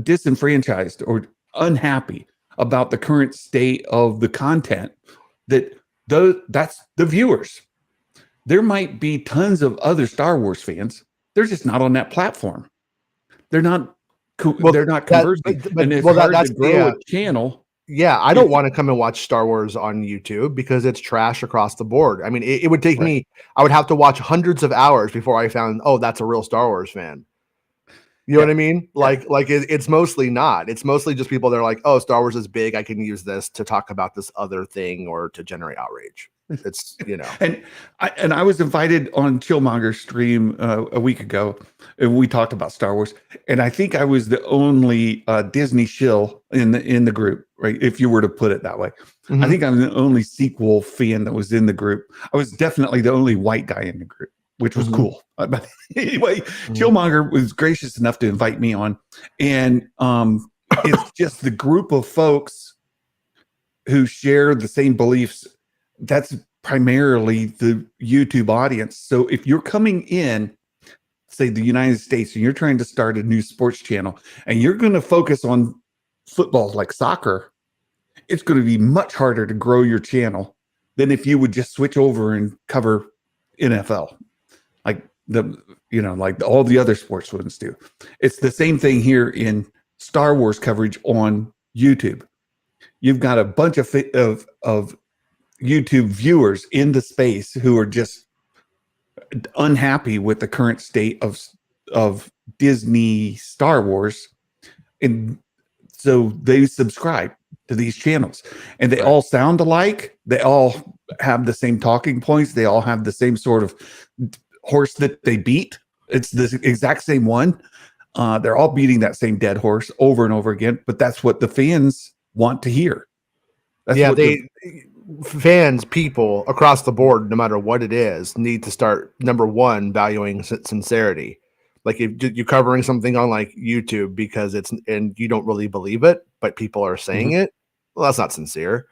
disenfranchised or unhappy about the current state of the content that that's the viewers. There might be tons of other Star Wars fans. They're just not on that platform. They're not they're not conversing. And it's hard to grow a channel. Yeah, I don't want to come and watch Star Wars on YouTube because it's trash across the board. I mean, it would take me, I would have to watch hundreds of hours before I found, oh, that's a real Star Wars fan. You know what I mean? Like it's mostly not. It's mostly just people that are like, oh, Star Wars is big. I can use this to talk about this other thing or to generate outrage. It's, and I was invited on Chillmonger's stream a week ago, and we talked about Star Wars. And I think I was the only Disney shill in the group, right? If you were to put it that way. I think I'm the only sequel fan that was in the group. I was definitely the only white guy in the group, which was cool. But anyway, Chillmonger was gracious enough to invite me on, and it's just the group of folks who share the same beliefs. That's primarily the YouTube audience. So if you're coming in say the United States, and you're trying to start a new sports channel, and you're going to focus on football like soccer, it's going to be much harder to grow your channel than if you would just switch over and cover NFL, like like all the other sports ones do. It's the same thing here in Star Wars coverage on YouTube. You've got a bunch of YouTube viewers in the space who are just unhappy with the current state of Disney Star Wars, and so they subscribe to these channels, and they all sound alike. They all have the same talking points. They all have the same sort of horse that they beat. It's the exact same one. They're all beating that same dead horse over and over again, but that's what the fans want to hear. That's what fans, people across the board, no matter what it is, need to start, number one, valuing sincerity. Like if you're covering something on like YouTube because and you don't really believe it, but people are saying it, well, that's not sincere.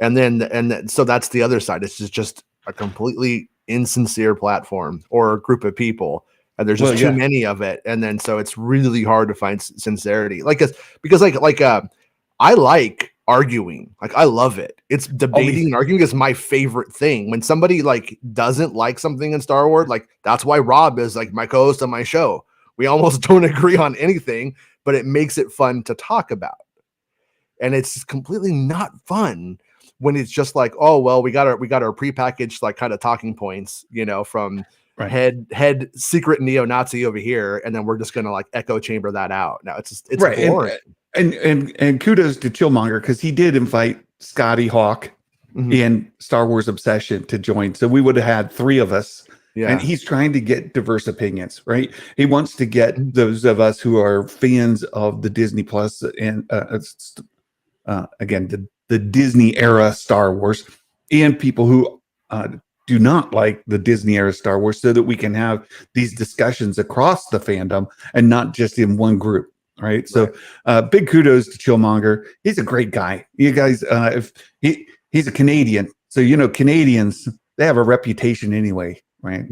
And then so that's the other side. It's just a completely insincere platform or a group of people, and there's just too many of it. And then so it's really hard to find sincerity. Because I like arguing. Like I love it. It's debating and arguing is my favorite thing. When somebody like doesn't like something in Star Wars, like that's why Rob is like my co-host on my show. We almost don't agree on anything, but it makes it fun to talk about. And it's completely not fun when it's just like, oh well, we got our prepackaged like kind of talking points, from head secret neo-Nazi over here, and then we're just gonna like echo chamber that out. Now it's boring. And kudos to Chillmonger, because he did invite Scotty Hawk and Star Wars Obsession to join. So we would have had three of us. Yeah. And he's trying to get diverse opinions, right? He wants to get those of us who are fans of the Disney Plus and again, the Disney era Star Wars, and people who do not like the Disney era Star Wars, so that we can have these discussions across the fandom and not just in one group. Right. So big kudos to Chillmonger. He's a great guy. You guys, if he's a Canadian, so Canadians, they have a reputation anyway, right?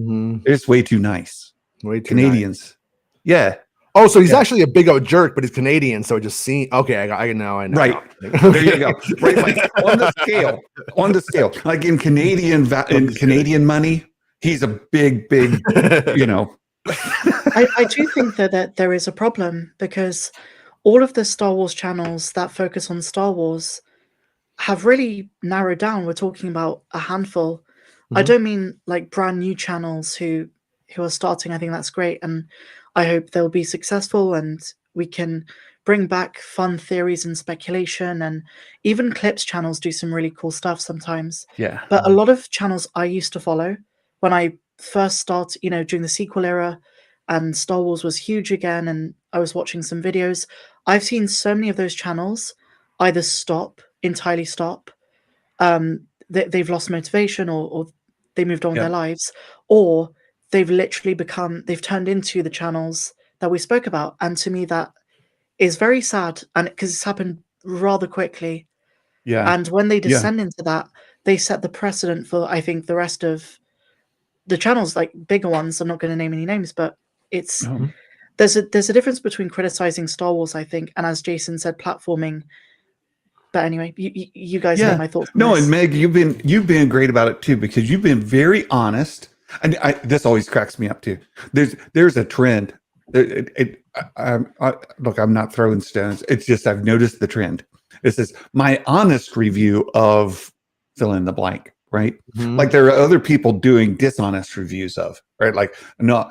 It's way too nice. Way too Canadians. Nice. Yeah. Oh, so he's actually a big old jerk, but he's Canadian, so it just seems okay. I know. Right. There you go. Right. Like, on the scale, like in Canadian money, he's a big, I do think that there is a problem, because all of the Star Wars channels that focus on Star Wars have really narrowed down. We're talking about a handful. I don't mean like brand new channels who are starting. I think that's great, and I hope they'll be successful, and we can bring back fun theories and speculation, and even Clips channels do some really cool stuff sometimes. Yeah. But a lot of channels I used to follow when I first started, during the sequel era, and Star Wars was huge again, and I was watching some videos, I've seen so many of those channels either entirely stop, they've lost motivation, or they moved on with their lives, or they've turned into the channels that we spoke about. And to me, that is very sad, and because it's happened rather quickly. Yeah. And when they descend into that, they set the precedent for, I think, the rest of the channels, like bigger ones. I'm not going to name any names, but there's a difference between criticizing Star Wars, I think, and, as Jason said, platforming. But anyway, you guys know my thoughts. No, and Meg, you've been great about it too, because you've been very honest, and this always cracks me up too. There's a trend. Look, I'm not throwing stones. It's just I've noticed the trend. It says my honest review of fill in the blank. Right. Like there are other people doing dishonest reviews of, right? Like, no,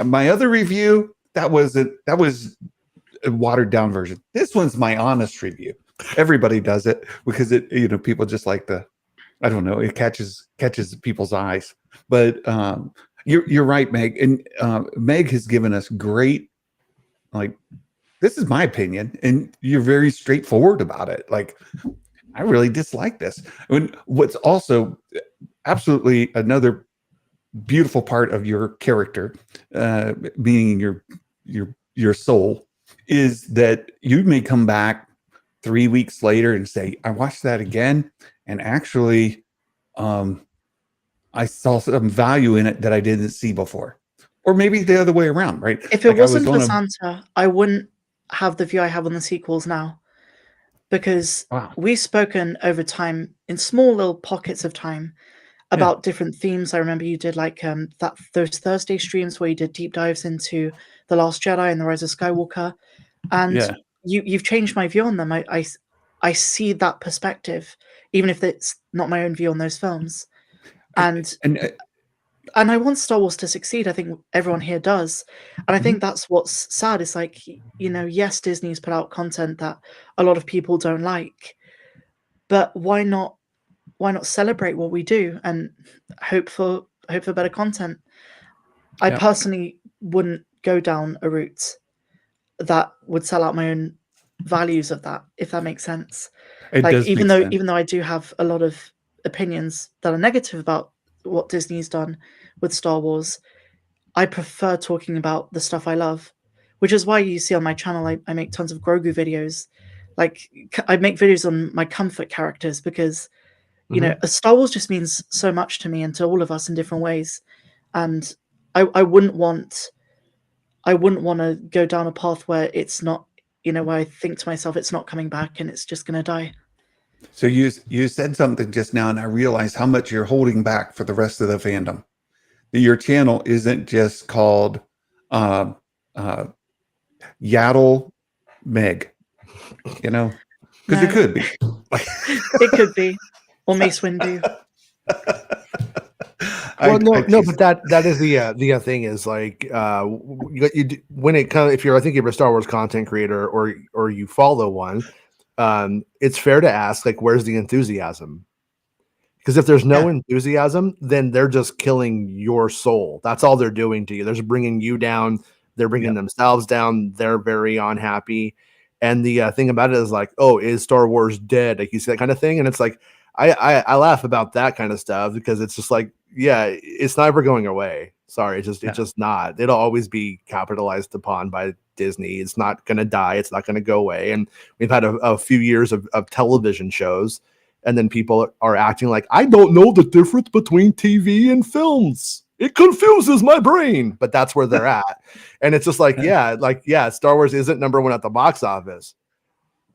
my other review, that was a watered down version. This one's my honest review. Everybody does it because people just like I don't know, it catches people's eyes. But you're right, Meg. And Meg has given us great, like, this is my opinion, and you're very straightforward about it. Like, I really dislike this. What's also absolutely another beautiful part of your character, meaning your soul, is that you may come back 3 weeks later and say, I watched that again, and actually I saw some value in it that I didn't see before. or maybe the other way around, right? If it Like I was wasn't for on a Santa, I wouldn't have the view I have on the sequels now, because wow, we've spoken over time in small little pockets of time yeah, about different themes. I remember you did like those Thursday streams where you did deep dives into The Last Jedi and The Rise of Skywalker, and yeah, you've changed my view on them. I see that perspective, even if it's not my own view on those films. And and and I want Star Wars to succeed. I think everyone here does. And I mhm, think that's what's sad. It's like, yes, Disney's put out content that a lot of people don't like, but why not celebrate what we do and hope for better content? I yeah, personally wouldn't go down a route that would sell out my own values of that, if that makes sense. it Like does even make though sense. even though I do have a lot of opinions that are negative about what Disney's done with Star Wars, I prefer talking about the stuff I love, which is why you see on my channel I make tons of Grogu videos. Like I make videos on my comfort characters because Mhm. Star Wars just means so much to me and to all of us in different ways, and I wouldn't want to go down a path where it's not, where I think to myself it's not coming back and it's just gonna die. So you said something just now, and I realized how much you're holding back for the rest of the fandom. Your channel isn't just called uh, uh, Yaddle Meg, because it No, could be. it could be, or Mace Windu. Well, no, I no, tease. but that is the thing is like when it comes, if you're, I think you're a Star Wars content creator or you follow one, it's fair to ask, like, where's the enthusiasm? Because if there's no Yeah, enthusiasm, then they're just killing your soul. That's all they're doing to you. They're just bringing you down. They're bringing yeah, themselves down. They're very unhappy. And the thing about it is like, oh, is Star Wars dead? Like you see that kind of thing, and it's like, I laugh about that kind of stuff because it's just like, yeah, it's never going away. Sorry, it's yeah. just not. It'll always be capitalized upon by Disney. It's not going to die. It's not going to go away. And we've had a few years of television shows, and then people are acting like, I don't know the difference between TV and films. It confuses my brain, but that's where they're at. And it's just like, yeah, Star Wars isn't number one at the box office,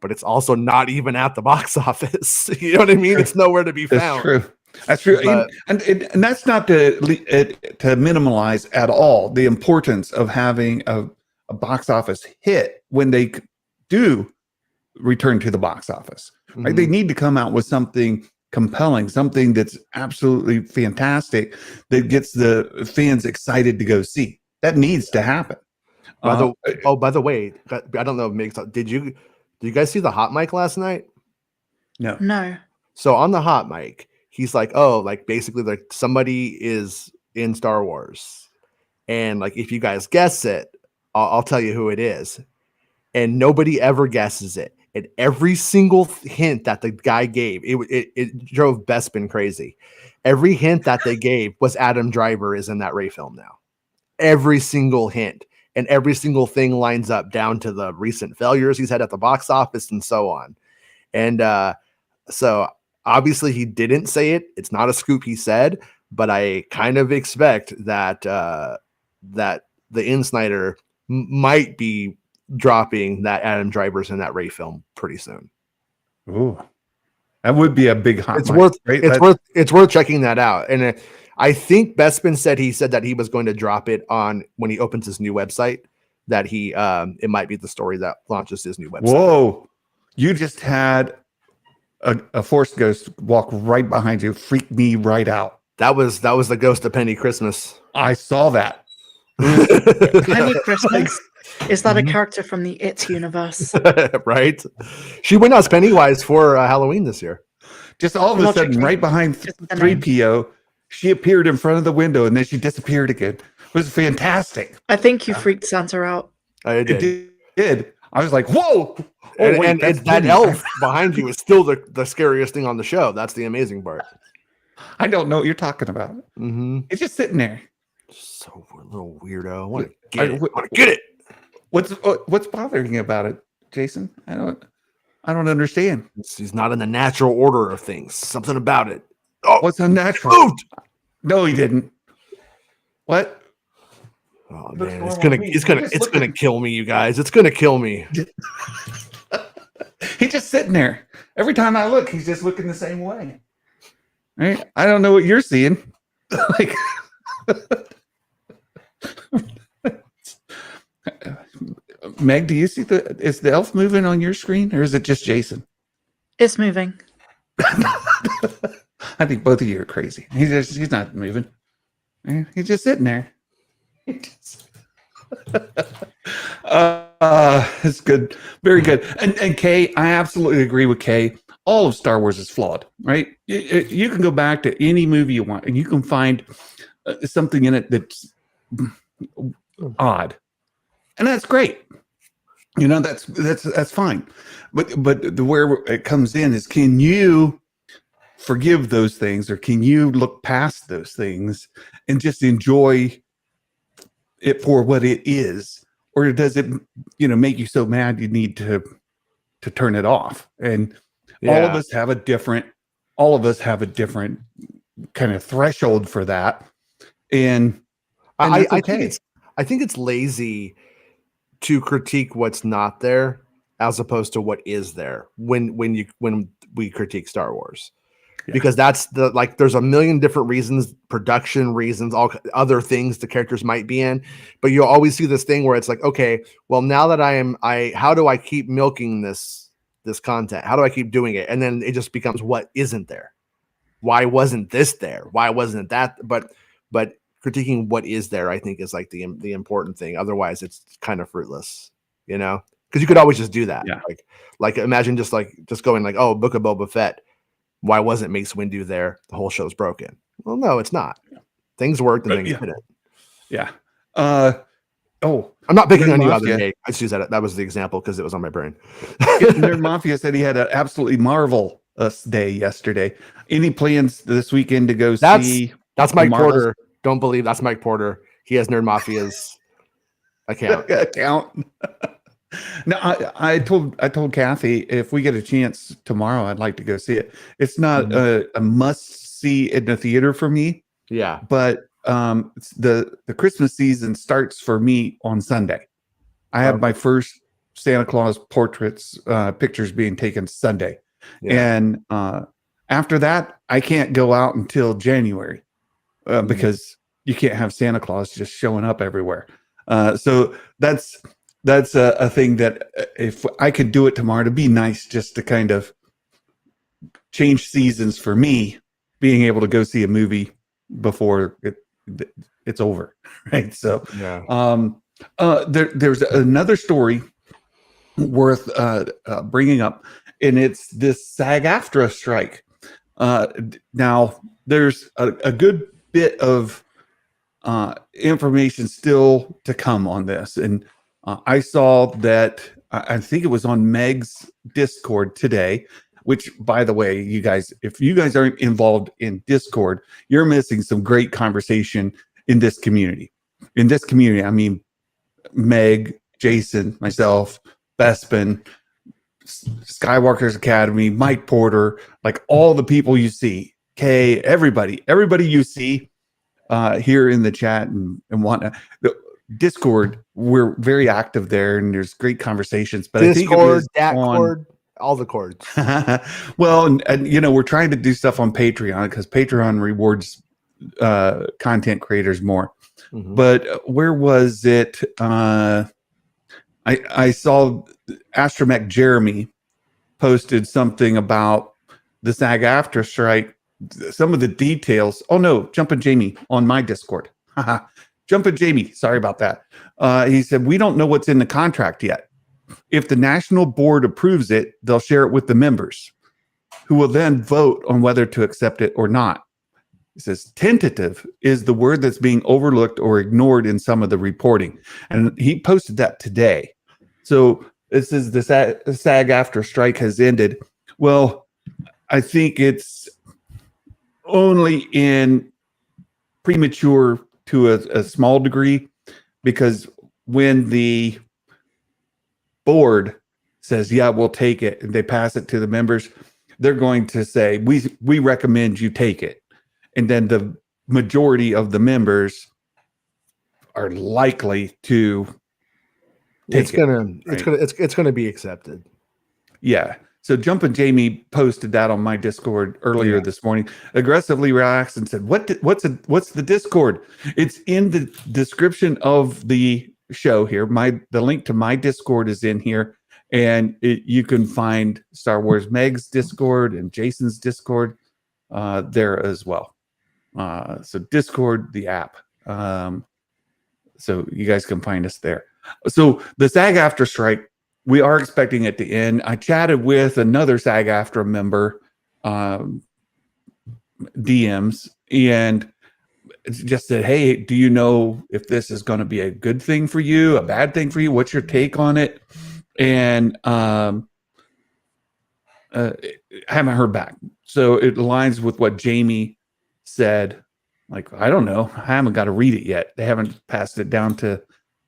but it's also not even at the box office. You know what I mean? True. It's nowhere to be That's found. true. That's true. But And that's not to minimize at all the importance of having a box office hit when they do return to the box office. Right? They mhm. need to come out with something compelling, something that's absolutely fantastic that gets the fans excited to go see. That needs to happen. by Uh, the by the way, I don't know if Migs, did you guys see the hot mic last night? no. No. So on the hot mic, he's like, oh, like basically like somebody is in Star Wars. And like if you guys guess it, I'll tell you who it is. And nobody ever guesses it. And every single hint that the guy gave, it drove Bespin crazy. Every hint that they gave was Adam Driver is in that Ray film now. Every single hint. And every single thing lines up down to the recent failures he's had at the box office and so on. And so obviously he didn't say it. It's not a scoop he said, but I kind of expect that that the In Snyder might be dropping that Adam Driver's in that Ray film pretty soon. Ooh, that would be a big hot It's mic, worth right? it's worth checking that out. And I think Bespin said that he was going to drop it on when he opens his new website. That he it might be the story that launches his new website. Whoa, you just had a force ghost walk right behind you, freaked me right out. That was the ghost of Penny Christmas. I saw that. Penny Christmas. Is that a Mhm. character from the It universe? Right? She went as Pennywise for Halloween this year. Just all of a sudden, Logically, right behind just the name. 3PO, she appeared in front of the window and then she disappeared again. It was fantastic. I think you freaked Santa out. I It did. did. I was like, whoa. And that's that Penny. elf behind you is still the scariest thing on the show. That's the amazing part. I don't know what you're talking about. Mm-hmm. It's just sitting there. So a little weirdo. I want to I- get it. I want to get it. What's bothering you about it, Jason? I don't understand. He's not in the natural order of things. Something about it. Oh, What's unnatural? moved. No, he didn't. What? Oh Looks man, normal to me. it's gonna kill me, you guys. It's gonna kill me. He's just sitting there. Every time I look, he's just looking the same way. Right? I don't know what you're seeing. Like, Meg, do you see is the elf moving on your screen, or is it just Jason? It's moving. I think both of you are crazy. He's not moving. He's just sitting there. It's good. Very good. And Kay, I absolutely agree with Kay. All of Star Wars is flawed, right? You can go back to any movie you want and you can find something in it that's odd. And that's great. You know, that's fine. But where it comes in is, can you forgive those things, or can you look past those things and just enjoy it for what it is? Or does it, make you so mad you need to turn it off? And all of us have a different kind of threshold for that. And I okay. think it's lazy to critique what's not there as opposed to what is there when we critique Star Wars. Yeah. Because that's there's a million different reasons, production reasons, all other things the characters might be in, but you always see this thing where it's like, okay, well, now that how do I keep milking this content? How do I keep doing it? And then it just becomes, what isn't there? Why wasn't this there? Why wasn't that? But critiquing what is there, I think, is like the important thing. Otherwise, it's kind of fruitless, because you could always just do that. Yeah. Like imagine just going like, oh, Book of Boba Fett. Why wasn't Mace Windu there? The whole show's broken. Well, no, it's not. Things worked and things didn't. Yeah. I'm not picking on you other day. I just use that was the example because it was on my brain. Nerd Mafia said he had an absolutely marvelous day yesterday. Any plans this weekend to go see? That's Mike Porter. Don't believe that's Mike Porter. He has Nerd Mafia's account. No, I told Kathy, if we get a chance tomorrow, I'd like to go see it. It's not a must see in the theater for me. Yeah, but the Christmas season starts for me on Sunday. I have my first Santa Claus portraits pictures being taken Sunday, and after that, I can't go out until January because you can't have Santa Claus just showing up everywhere. So that's a thing that if I could do it tomorrow, it'd be nice just to kind of change seasons for me, being able to go see a movie before it's over, right? So there's another story worth bringing up, and it's this SAG-AFTRA strike. Now there's a good bit of information still to come on this, and I saw that I think it was on Meg's Discord today, which, by the way, you guys, if you guys aren't involved in Discord, you're missing some great conversation in this community. In this community, I mean, Meg, Jason, myself, Bespin, Skywalker's Academy, Mike Porter, like all the people you see, Kay, everybody you see here in the chat and whatnot. The Discord, we're very active there, and there's great conversations. But Discord, Discord, all the cords. Well, and we're trying to do stuff on Patreon because Patreon rewards content creators more. But where was it? I saw Astromech Jeremy posted something about the SAG-AFTRA strike. Some of the details. Oh no, Jumpin' Jamie on my Discord. Jumpin' Jamie, sorry about that. He said, we don't know what's in the contract yet. If the national board approves it, they'll share it with the members, who will then vote on whether to accept it or not. He says, tentative is the word that's being overlooked or ignored in some of the reporting. And he posted that today. So this is the SAG-AFTRA strike has ended. Well, I think it's only in premature to a small degree, because when the board says, yeah, we'll take it, and they pass it to the members, they're going to say, we recommend you take it. And then the majority of the members are likely to take it's gonna be accepted. Yeah. So Jumpin' Jamie posted that on my Discord earlier this morning. Aggressively relaxed and said, "What's the Discord? It's in the description of the show here. The link to my Discord is in here, and you can find Star Wars Meg's Discord and Jason's Discord there as well. So Discord, the app. So you guys can find us there. So the SAG-AFTRA strike, we are expecting it to end. I chatted with another SAG-AFTRA member, DMs, and just said, "Hey, do you know if this is going to be a good thing for you, a bad thing for you? What's your take on it?" And haven't heard back. So it aligns with what Jamie said. Like, I don't know. I haven't got to read it yet. They haven't passed it down to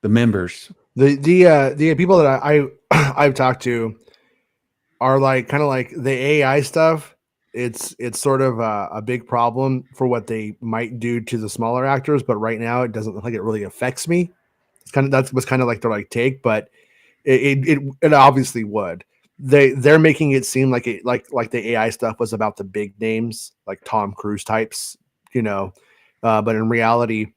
the members. The people that I've talked to are like kind of like the AI stuff. It's sort of a big problem for what they might do to the smaller actors, but right now it doesn't look like it really affects me. That's what's kind of like their like take, but it obviously would. They're making it seem like like the AI stuff was about the big names like Tom Cruise types, but in reality,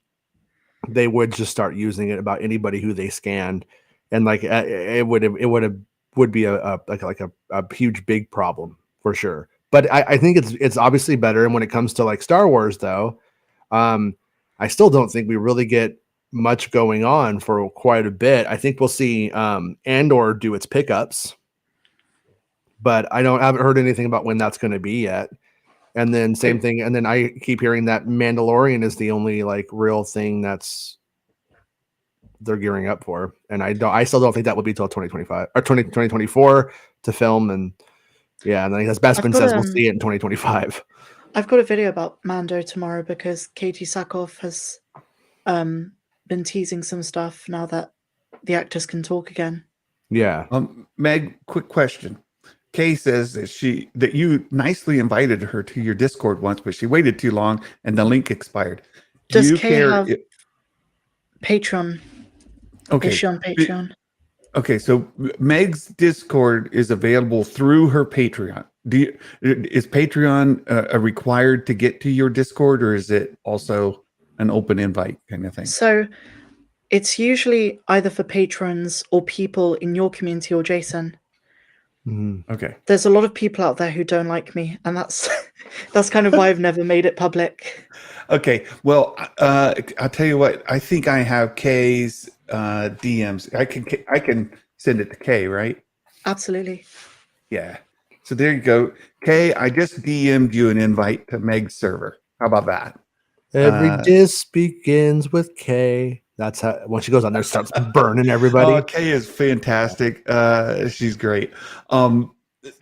they would just start using it about anybody who they scanned, and like it would be a huge big problem for sure. But I think it's obviously better. And when it comes to like Star Wars, though, I still don't think we really get much going on for quite a bit. I think we'll see Andor do its pickups, but I haven't heard anything about when that's going to be yet. And then same thing. And then I keep hearing that Mandalorian is the only like real thing that's they're gearing up for. And I still don't think that will be till 2025 or 2024 to film. And yeah, and then as Bespin says, we'll see it in 2025. I've got a video about Mando tomorrow because Katie Sackhoff has been teasing some stuff now that the actors can talk again. Yeah. Meg, quick question. Kay says that you nicely invited her to your Discord once, but she waited too long and the link expired. Does Kay have Patreon? Okay. Is she on Patreon? Okay, so Meg's Discord is available through her Patreon. Is Patreon required to get to your Discord, or is it also an open invite kind of thing? So it's usually either for patrons or people in your community or Jason. Mm-hmm. Okay. There's a lot of people out there who don't like me, and that's kind of why I've never made it public. Okay. Well, I'll tell you what. I think I have Kay's DMs. I can send it to Kay, right? Absolutely. Yeah. So there you go, Kay. I just DM'd you an invite to Meg's server. How about that? Every disc begins with K. That's how when she goes on there, starts burning everybody. Oh, Kay is fantastic. She's great.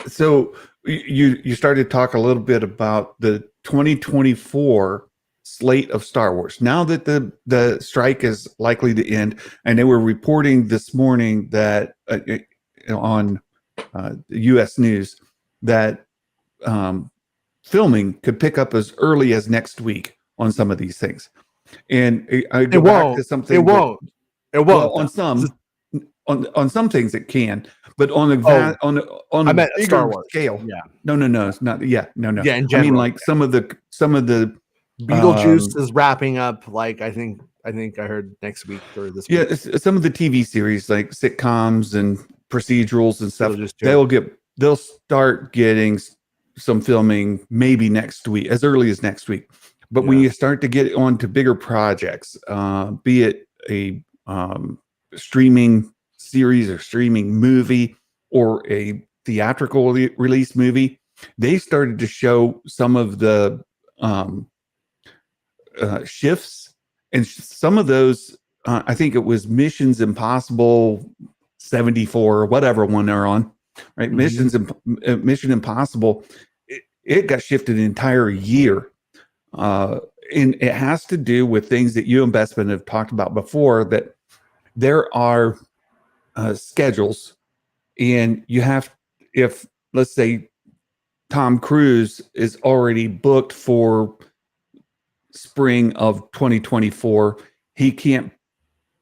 So you started to talk a little bit about the 2024 slate of Star Wars. Now that the strike is likely to end, and they were reporting this morning that on U.S. News that filming could pick up as early as next week on some of these things. And I go back to something. It won't. Well, on some things it can, but on a bigger Star Wars scale. Yeah. No, it's not. Yeah, no. Yeah, in general, I mean, like some of the Beetlejuice is wrapping up. Like I think I heard next week or this week. Yeah, some of the TV series like sitcoms and procedurals and stuff. They'll start getting some filming maybe next week, as early as next week. But when you start to get on to bigger projects, be it a streaming series or streaming movie or a theatrical release movie, they started to show some of the shifts. And some of those, I think it was Missions Impossible 74 or whatever one they're on, right? Mm-hmm. Mission Impossible, it got shifted an entire year. And it has to do with things that you and Bespin have talked about before, that there are schedules, and you have, if let's say Tom Cruise is already booked for spring of 2024, he can't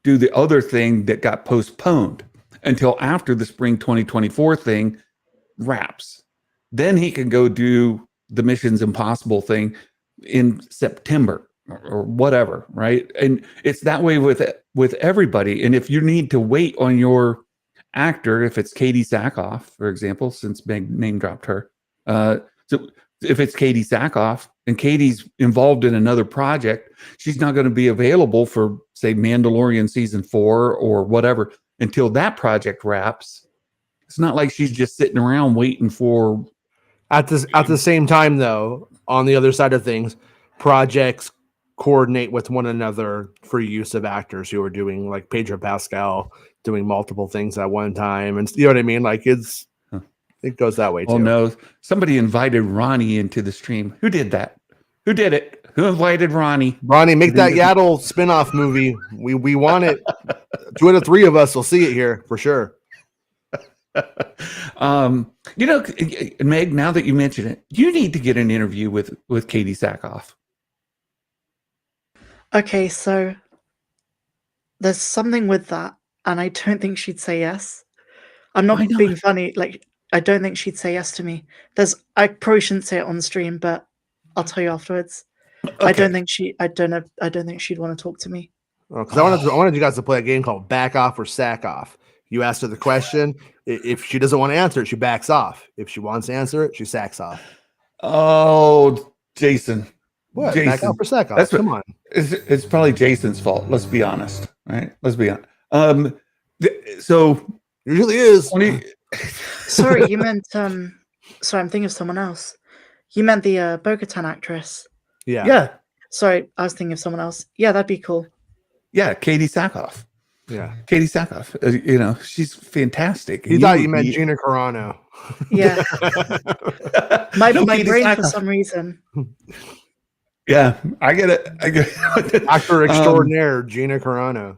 do the other thing that got postponed until after the spring 2024 thing wraps. Then he can go do the Missions Impossible thing in September or whatever, right? And it's that way with everybody. And if you need to wait on your actor, if it's Katie Sackhoff, for example, since Meg name dropped her, so if it's Katie Sackhoff and Katie's involved in another project, she's not going to be available for, say, Mandalorian season 4 or whatever until that project wraps. It's not like she's just sitting around waiting for. At the same time, though, on the other side of things, projects coordinate with one another for use of actors who are doing, like Pedro Pascal doing multiple things at one time, and you know what I mean. Like it goes that way too. Oh no! Somebody invited Ronnie into the stream. Who did that? Who did it? Who invited Ronnie? Ronnie, make that Yaddle spinoff movie. We want it. 2 out of 3 of us will see it here for sure. You know, Meg, now that you mention it, you need to get an interview with Katie Sackhoff. Okay, so there's something with that, and I don't think she'd say yes. I'm not Why not? being funny. Like, I don't think she'd say yes to me. I probably shouldn't say it on stream, but I'll tell you afterwards. Okay. I don't think she'd want to talk to me. Because I wanted you guys to play a game called Back Off or Sack Off. You ask her the question. If she doesn't want to answer it, she backs off. If she wants to answer it, she sacks off. Oh, Jason. What? Jason. Back off or sack off? Come on. It's probably Jason's fault. Let's be honest, right? Let's be honest. So Usually is. Sorry, you meant sorry, I'm thinking of someone else. You meant the Bo-Katan actress. Yeah. Sorry, I was thinking of someone else. Yeah, that'd be cool. Yeah, Katie Sackhoff. Yeah. Katie Sackhoff. You know, she's fantastic. He thought you meant Gina Carano. Yeah. my Katie brain for Sackhoff. some reason. Yeah, I get it. Actor extraordinaire, Gina Carano.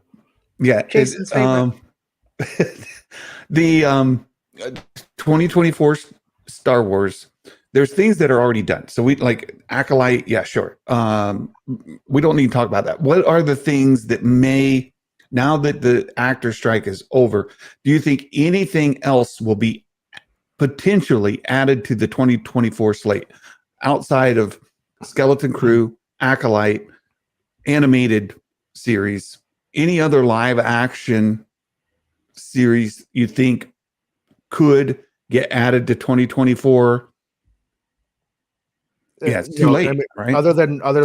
Yeah. Jason's favorite. The 2024 Star Wars, there's things that are already done. So we like Acolyte. Yeah, sure. We don't need to talk about that. What are the things that may, now that the actor strike is over, do you think anything else will be potentially added to the 2024 slate outside of Skeleton Crew, Acolyte, animated series, any other live action series you think could get added to 2024? Yeah, it's too late, right? Other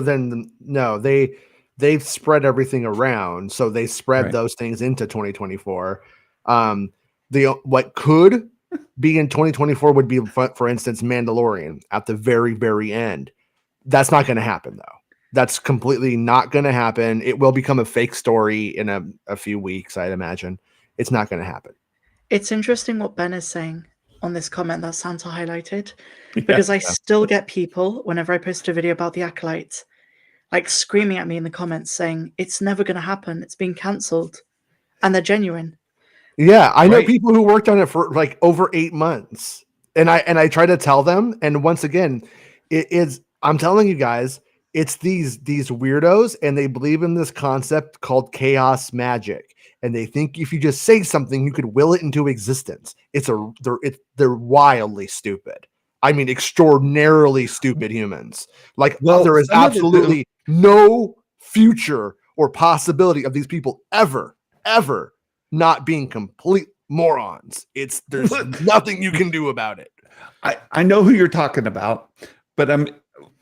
than no, they've spread everything around, so they spread those things into 2024. What could be in 2024 would be, for instance, Mandalorian at the very, very end. That's not going to happen, though. That's completely not going to happen. It will become a fake story in a few weeks, I'd imagine. It's not going to happen. It's interesting what Ben is saying on this comment that Santa highlighted, because I still get people, whenever I post a video about the Acolyte, like screaming at me in the comments saying, it's never going to happen. It's being cancelled. And they're genuine. Yeah, I know people who worked on it for like over 8 months. And I try to tell them. And once again, I'm telling you guys, it's these weirdos, and they believe in this concept called chaos magic. And they think if you just say something, you could will it into existence. They're wildly stupid. I mean, extraordinarily stupid humans. Like, there is absolutely no future or possibility of these people ever not being complete morons. There's nothing you can do about it. I know who you're talking about, but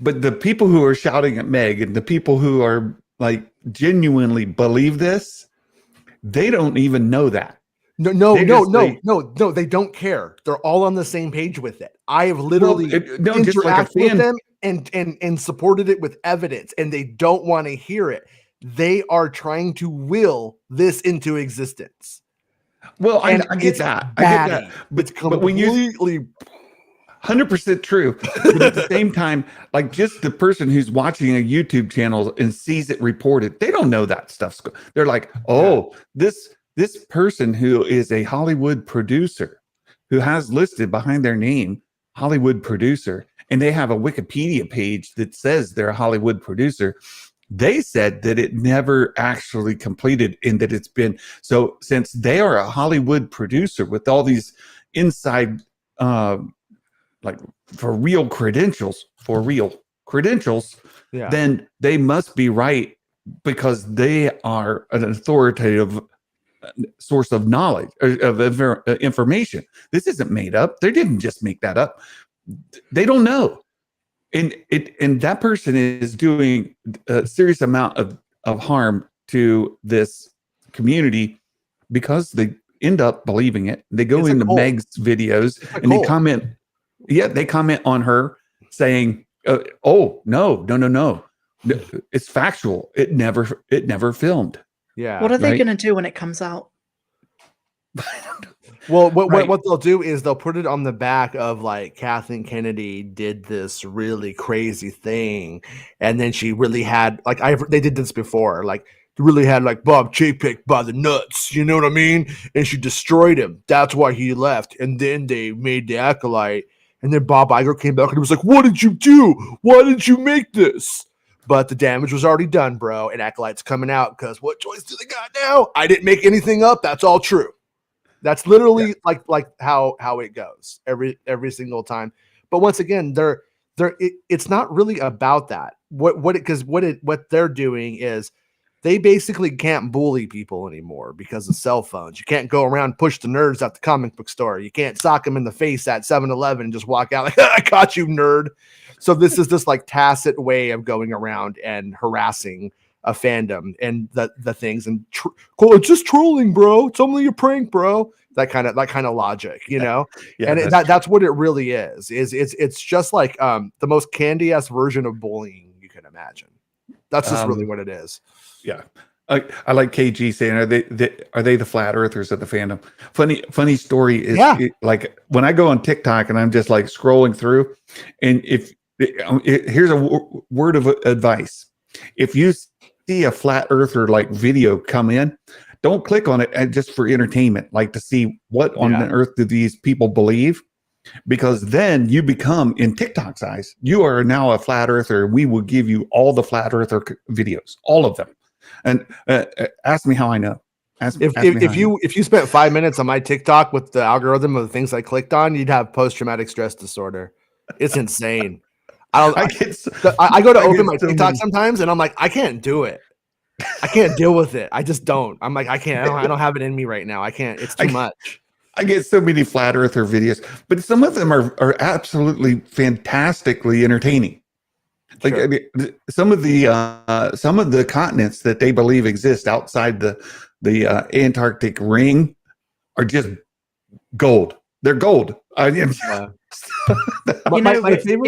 the people who are shouting at Meg and the people who are like genuinely believe this, they don't even know that. No, they don't care. They're all on the same page with it. I have literally interacted with them and supported it with evidence, and they don't want to hear it. They are trying to will this into existence. Well, I get that. I get that. But when you 100% true. But at the same time, like just the person who's watching a YouTube channel and sees it reported, they don't know that stuff. They're like, oh, this person who is a Hollywood producer, who has listed behind their name Hollywood producer, and they have a Wikipedia page that says they're a Hollywood producer, they said that it never actually completed, and that it's been so since they are a Hollywood producer with all these inside like for real credentials, Yeah. then they must be right because they are an authoritative source of knowledge of information. This isn't made up. They didn't just make that up. They don't know. And that person is doing a serious amount of harm to this community because they end up believing it. They go into Meg's videos and they comment. Yeah, they comment on her saying, "Oh no, it's factual. It never filmed." Yeah. What are they going to do when it comes out? Well, what they'll do is they'll put it on the back of like Kathleen Kennedy did this really crazy thing, and then she really had like they did this before, like really had like Bob Chapek by the nuts, you know what I mean? And she destroyed him. That's why he left. And then they made the Acolyte, and then Bob Iger came back and he was like, "What did you do? Why didn't you make this?" But the damage was already done, bro. And Acolyte's coming out because what choice do they got now? I didn't make anything up. That's all true. That's literally like how it goes every single time. But once again, it's not really about that. What they're doing is they basically can't bully people anymore because of cell phones. You can't go around push the nerds at the comic book store. You can't sock them in the face at 7-Eleven and just walk out like, "I caught you, nerd." So this is this like tacit way of going around and harassing a fandom and the things and it's just trolling, bro. It's only a prank, bro. That kind of logic, you know. Yeah, and that's what it really is. It's just like the most candy ass version of bullying you can imagine. That's just really what it is. Yeah. I like KG saying, are they the flat earthers of the fandom? Funny story is like when I go on TikTok and I'm just like scrolling through, and here's a word of advice: if you see a flat earther like video come in, don't click on it just for entertainment, like to see what on earth do these people believe, because then you become, in TikTok's eyes, you are now a flat earther. We will give you all the flat earther videos, all of them. And ask me how I know. If you spent 5 minutes on my TikTok with the algorithm of the things I clicked on, you'd have post-traumatic stress disorder. It's insane. I go to open my TikTok sometimes, and I'm like, I can't do it. I can't deal with it. I just don't. I'm like, I can't. I don't have it in me right now. I can't. It's too much. I get so many flat earther videos, but some of them are absolutely fantastically entertaining. Like some of the continents that they believe exist outside the Antarctic ring are just gold. They're gold. My favorite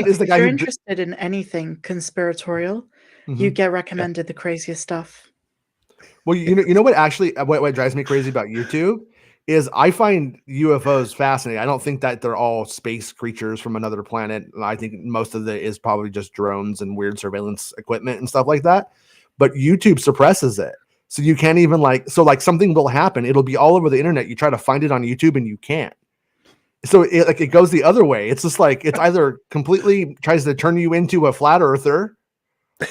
is the guy if you're interested in anything conspiratorial, you get recommended the craziest stuff. Well, you know what actually what drives me crazy about YouTube is I find UFOs fascinating. I don't think that they're all space creatures from another planet. I think most of it is probably just drones and weird surveillance equipment and stuff like that. But YouTube suppresses it. So you can't even like something will happen. It'll be all over the internet. You try to find it on YouTube and you can't. So it goes the other way. It's just like it's either completely tries to turn you into a flat earther,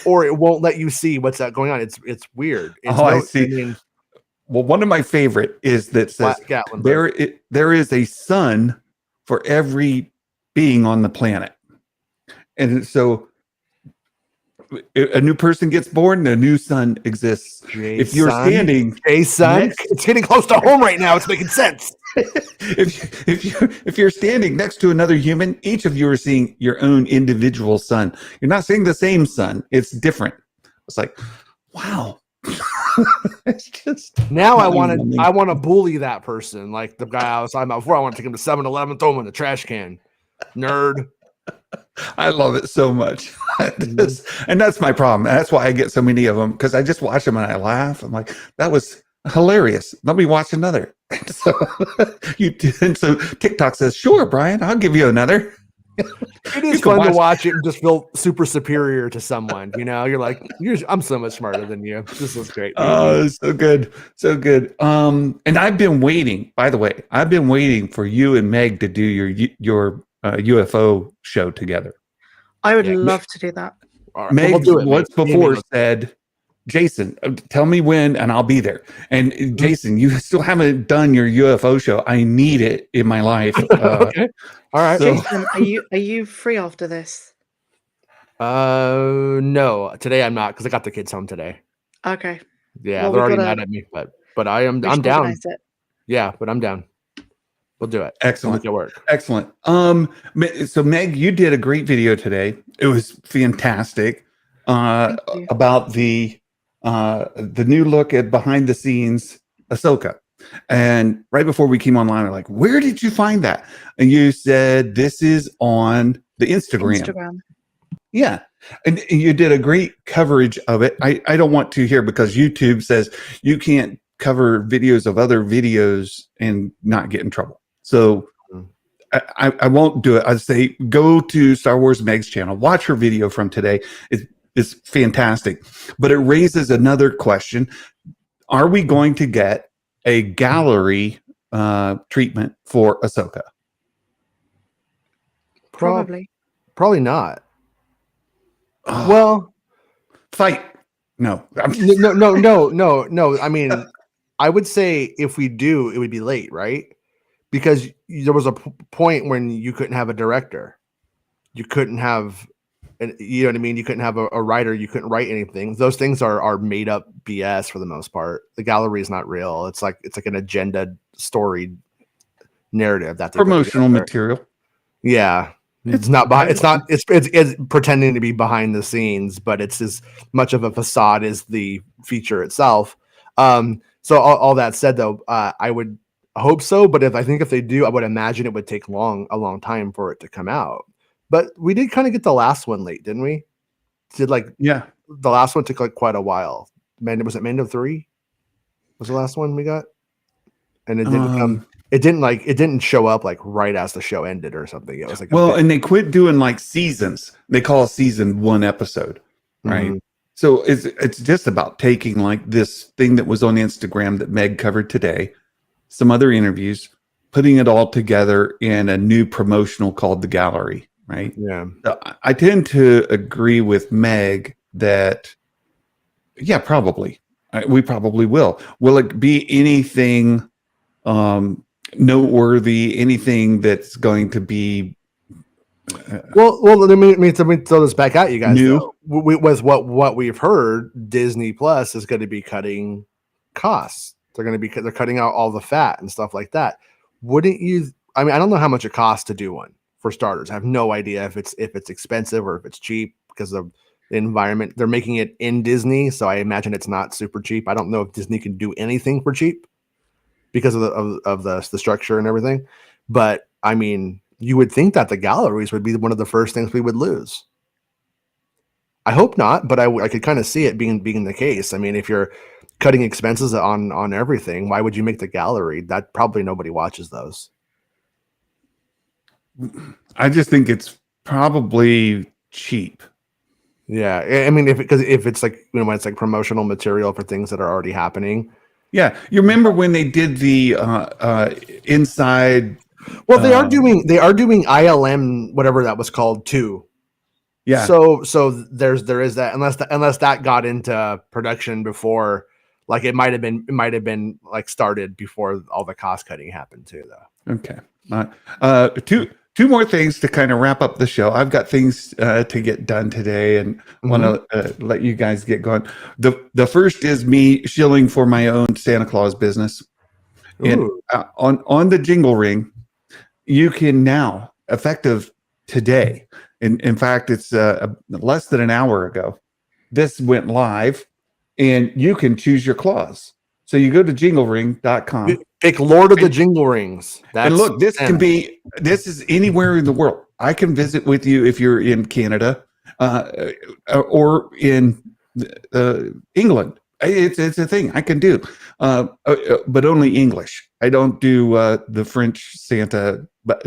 or it won't let you see what's going on. It's weird. I see. Well, one of my favorite is that says there is a sun for every being on the planet. And so a new person gets born, a new sun exists. If you're standing, it's hitting close to home right now. It's making sense. if you're standing next to another human, each of you are seeing your own individual sun. You're not seeing the same sun. It's different. It's like, wow. It's just now I want to bully that person, like the guy I was talking about before. I want to take him to 7-Eleven, throw him in the trash can. Nerd. I love it so much. And that's my problem. That's why I get so many of them, because I just watch them and I laugh. I'm like, that was hilarious. Let me watch another. So TikTok says, sure, Brian, I'll give you another. It is fun to watch it and just feel super superior to someone. You know, you're like, I'm so much smarter than you. This is great. Oh, so good. So good. And I've been waiting, by the way, for you and Meg to do your UFO show together. I would love to do that. Right. Meg once before said Jason, tell me when and I'll be there. And Jason, you still haven't done your UFO show. I need it in my life. Okay. All right. So- Jason, are you free after this? No, today I'm not because I got the kids home today. Okay. Yeah, Well, they're we already gotta- mad at me, but I'm We should down. organize it. Yeah, but I'm down. We'll do it. Excellent. We'll make it work. Excellent. So Meg, you did a great video today. It was fantastic. Thank you. About the new look at behind the scenes Ahsoka. And right before we came online, we're like, where did you find that? And you said this is on the Instagram. Yeah. And you did a great coverage of it. I don't want to here because YouTube says you can't cover videos of other videos and not get in trouble. So I won't do it. I'd say go to Star Wars Meg's channel, watch her video from today. It's fantastic. But it raises another question. Are we going to get a gallery treatment for Ahsoka? Probably. Probably not. Oh, Well, fight. No. no. I mean, I would say if we do, it would be late, right? Because there was a point when you couldn't have a director, you couldn't have, you know what I mean. You couldn't have a writer. You couldn't write anything. Those things are made up BS for the most part. The gallery is not real. It's like an agenda story narrative that they put Promotional together. material. Yeah. It's not behind. It's pretending to be behind the scenes, but it's as much of a facade as the feature itself. So all that said, though, I would hope so. But if they do, I would imagine it would take a long time for it to come out. But we did kind of get the last one late, didn't we? Yeah. The last one took like quite a while. Was it Mando 3? Was the last one we got? And it didn't come. It didn't show up like right as the show ended or something. It was like and they quit doing like seasons. They call a season one episode, right? Mhm. So it's just about taking like this thing that was on Instagram that Meg covered today, some other interviews, putting it all together in a new promotional called The Gallery, right? Yeah. So I tend to agree with Meg that, yeah, probably. We probably will. Will it be anything noteworthy, anything that's going to be Well, let me throw this back at you guys. New. With what we've heard, Disney Plus is going to be cutting costs. They're cutting out all the fat and stuff like that. Wouldn't you? I mean, I don't know how much it costs to do one for starters. I have no idea if it's expensive or if it's cheap because of the environment. They're making it in Disney, so I imagine it's not super cheap. I don't know if Disney can do anything for cheap because of the structure and everything. But I mean, you would think that the galleries would be one of the first things we would lose. I hope not, but I could kind of see it being the case. I mean, if you're cutting expenses on everything, why would you make the gallery? That probably nobody watches those. I just think it's probably cheap. Yeah, I mean, if it's like when it's like promotional material for things that are already happening. Yeah, you remember when they did the inside? Well, they are doing ILM, whatever that was called, too. Yeah. So there is that unless that got into production before, like it might have been like started before all the cost cutting happened too, though. Okay. Two more things to kind of wrap up the show. I've got things to get done today, and want to let you guys get going. The first is me shilling for my own Santa Claus business. And on the jingle ring, you can now, effective today. In fact, it's less than an hour ago. This went live, and you can choose your clause. So you go to jinglering.com. Pick Lord of the Jingle Rings. And look, this is anywhere in the world. I can visit with you if you're in Canada or in England. It's a thing I can do, but only English. I don't do the French Santa, but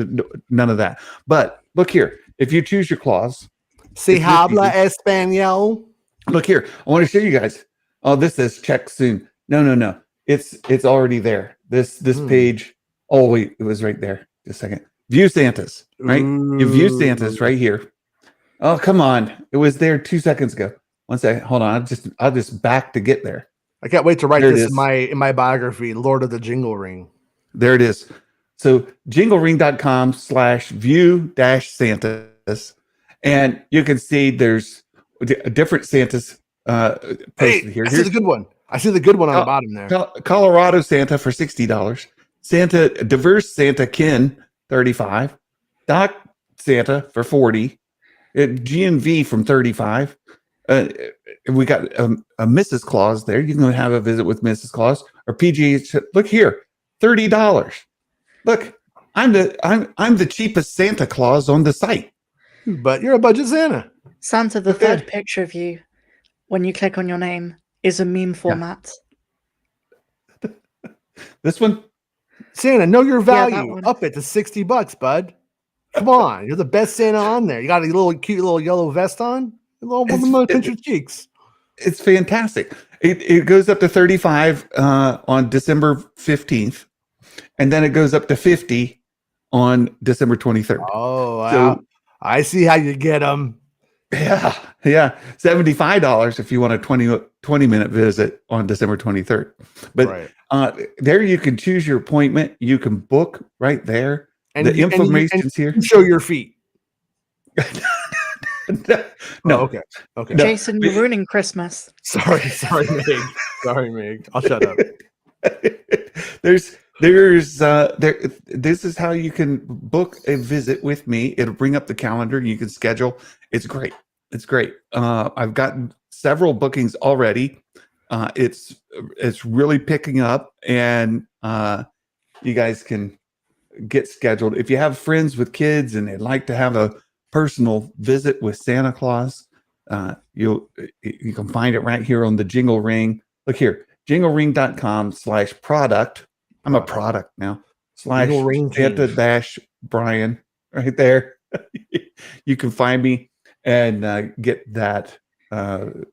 none of that. But look here. If you choose your clause, Si habla español. Look here. I want to show you guys. Oh, this says check soon. No. It's already there. This page. Oh wait, it was right there. Just a second. View Santas. Right. You view Santas right here. Oh, come on. It was there 2 seconds ago. One second. Hold on. I'll just back to get there. I can't wait to write There it this is. in my biography, Lord of the Jingle Ring. There it is. So jinglering.com/view-santas. And you can see there's different Santas posted here. I see the good one. I see the good one on the bottom there. Colorado Santa for $60. Diverse Santa Ken, $35. Doc Santa for $40. GNV from $35. We got a Mrs. Claus there. You can have a visit with Mrs. Claus or PG. Look here, $30. Look, I'm the cheapest Santa Claus on the site. But you're a budget Santa. Santa, the third picture of you, when you click on your name, is a meme format. This one, Santa, know your that value. one. Up it to $60, bud. Come on, you're the best Santa on there. You got a little cute little yellow vest on. A little woman pinch your cheeks. It's fantastic. It goes up to 35 on December 15th, and then it goes up to 50 on December 23rd. Oh, wow. I see how you get them. Yeah. $75 if you want a 20-minute visit on December 23rd. But there you can choose your appointment. You can book right there. And the information's here. Show your feet. No. Okay. No. Jason, you're ruining Christmas. Sorry, Meg. Sorry, Meg. I'll shut up. This is how you can book a visit with me. It'll bring up the calendar. You can schedule. It's great. I've gotten several bookings already. It's really picking up, and you guys can get scheduled. If you have friends with kids and they'd like to have a personal visit with Santa Claus, you can find it right here on the Jingle Ring. Look here, jinglering.com/product. I'm a product now. /Santa-Brian right there. You can find me and get that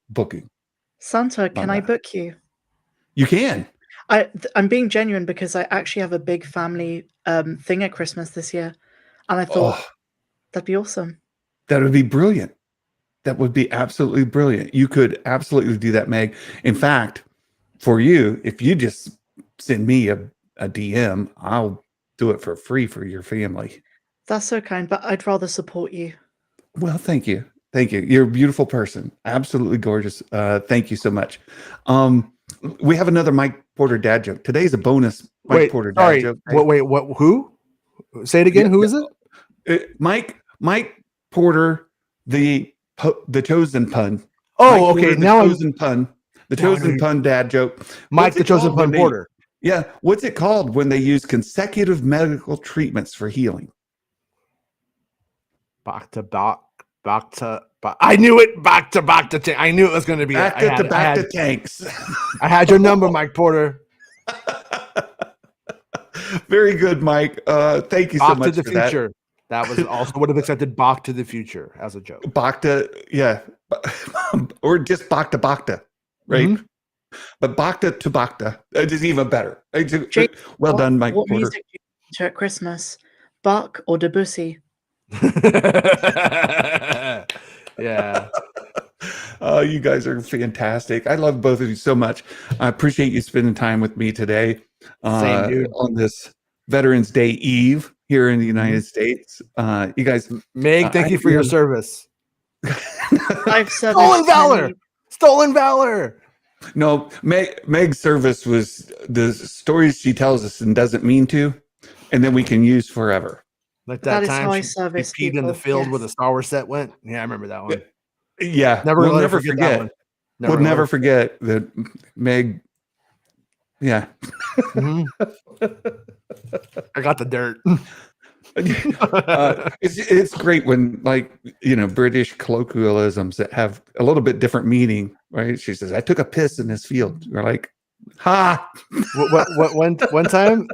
booking. Santa, can I book you? You can. I'm being genuine because I actually have a big family thing at Christmas this year, and I thought that'd be awesome. That would be brilliant. That would be absolutely brilliant. You could absolutely do that, Meg. In fact, for you, if you just send me a DM, I'll do it for free for your family. That's so kind, but I'd rather support you. Well, thank you. You're a beautiful person. Absolutely gorgeous. Thank you so much. We have another Mike Porter dad joke. Today's a bonus Mike Porter dad joke. Wait, what? Who? Say it again. Who is it? Mike Porter, the chosen pun. Oh, okay. Now chosen pun. The chosen pun dad joke. Mike, the chosen pun Porter. Yeah. What's it called when they use consecutive medical treatments for healing? Back to. I knew it. Back to. I knew it was going to be back to tanks. I had your number, Mike Porter. Very good, Mike. Thank you so much to the for future. That was also would have accepted Bach to the future as a joke. Yeah. Or just Bacta, right? Mm-hmm. But Bacta to Bacta is even better. Well done, Mike what Porter. Music do you listen to at Christmas? Bach or Debussy? Yeah. You guys are fantastic. I love both of you so much. I appreciate you spending time with me today on this Veterans Day Eve here in the United States. You guys, Meg, thank you for your service. I've Stolen valor. No, Meg's service was the stories she tells us and doesn't mean to, and then we can use forever. Like that time how I she service peed people. in the field where the Star Wars set went. Yeah, I remember that one. Yeah, we'll never forget that one. We'll never forget that Meg. Yeah. Mm-hmm. I got the dirt. It's great when, like, British colloquialisms that have a little bit different meaning, right? She says, "I took a piss in this field." You're like, "Ha!" One time,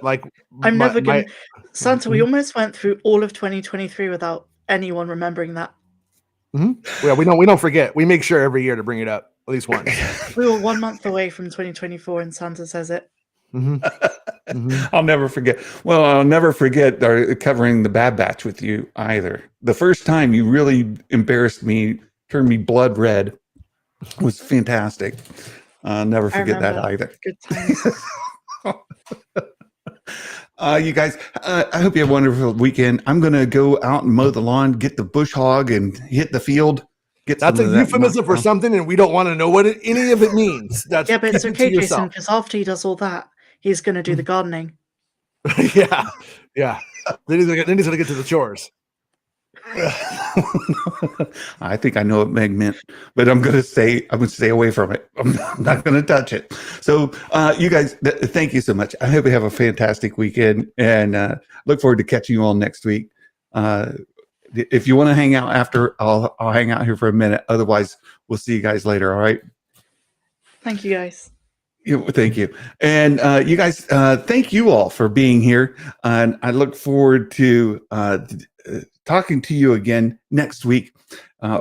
like, I'm never gonna. Santa, we almost went through all of 2023 without anyone remembering that. Mm-hmm. Yeah, we don't forget. We make sure every year to bring it up at least once. We were 1 month away from 2024, and Santa says it. Mm-hmm. Mm-hmm. I'll never forget. Well, I'll never forget covering the Bad Batch with you either. The first time you really embarrassed me, turned me blood red. was fantastic. Never I forget that remember. either. Good times. You guys, I hope you have a wonderful weekend. I'm going to go out and mow the lawn, get the bush hog, and hit the field. Get That's some a of that euphemism for knocked something, and we don't want to know what any of it means. That's Yeah, but it's keep it okay, to Jason, yourself. because after he does all that, he's going to do the gardening. Yeah, yeah. Then he's gonna get to the chores. I think I know what Meg meant, but I'm going to stay away from it. I'm not going to touch it. So, you guys, thank you so much. I hope you have a fantastic weekend, and look forward to catching you all next week. If you want to hang out after, I'll hang out here for a minute. Otherwise, we'll see you guys later. All right. Thank you, guys. Thank you. And you guys, thank you all for being here. And I look forward to talking to you again next week.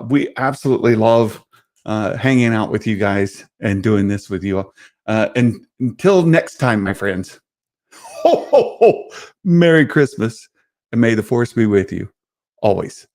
We absolutely love hanging out with you guys and doing this with you all. And until next time, my friends, ho, ho, ho, Merry Christmas, and may the force be with you always.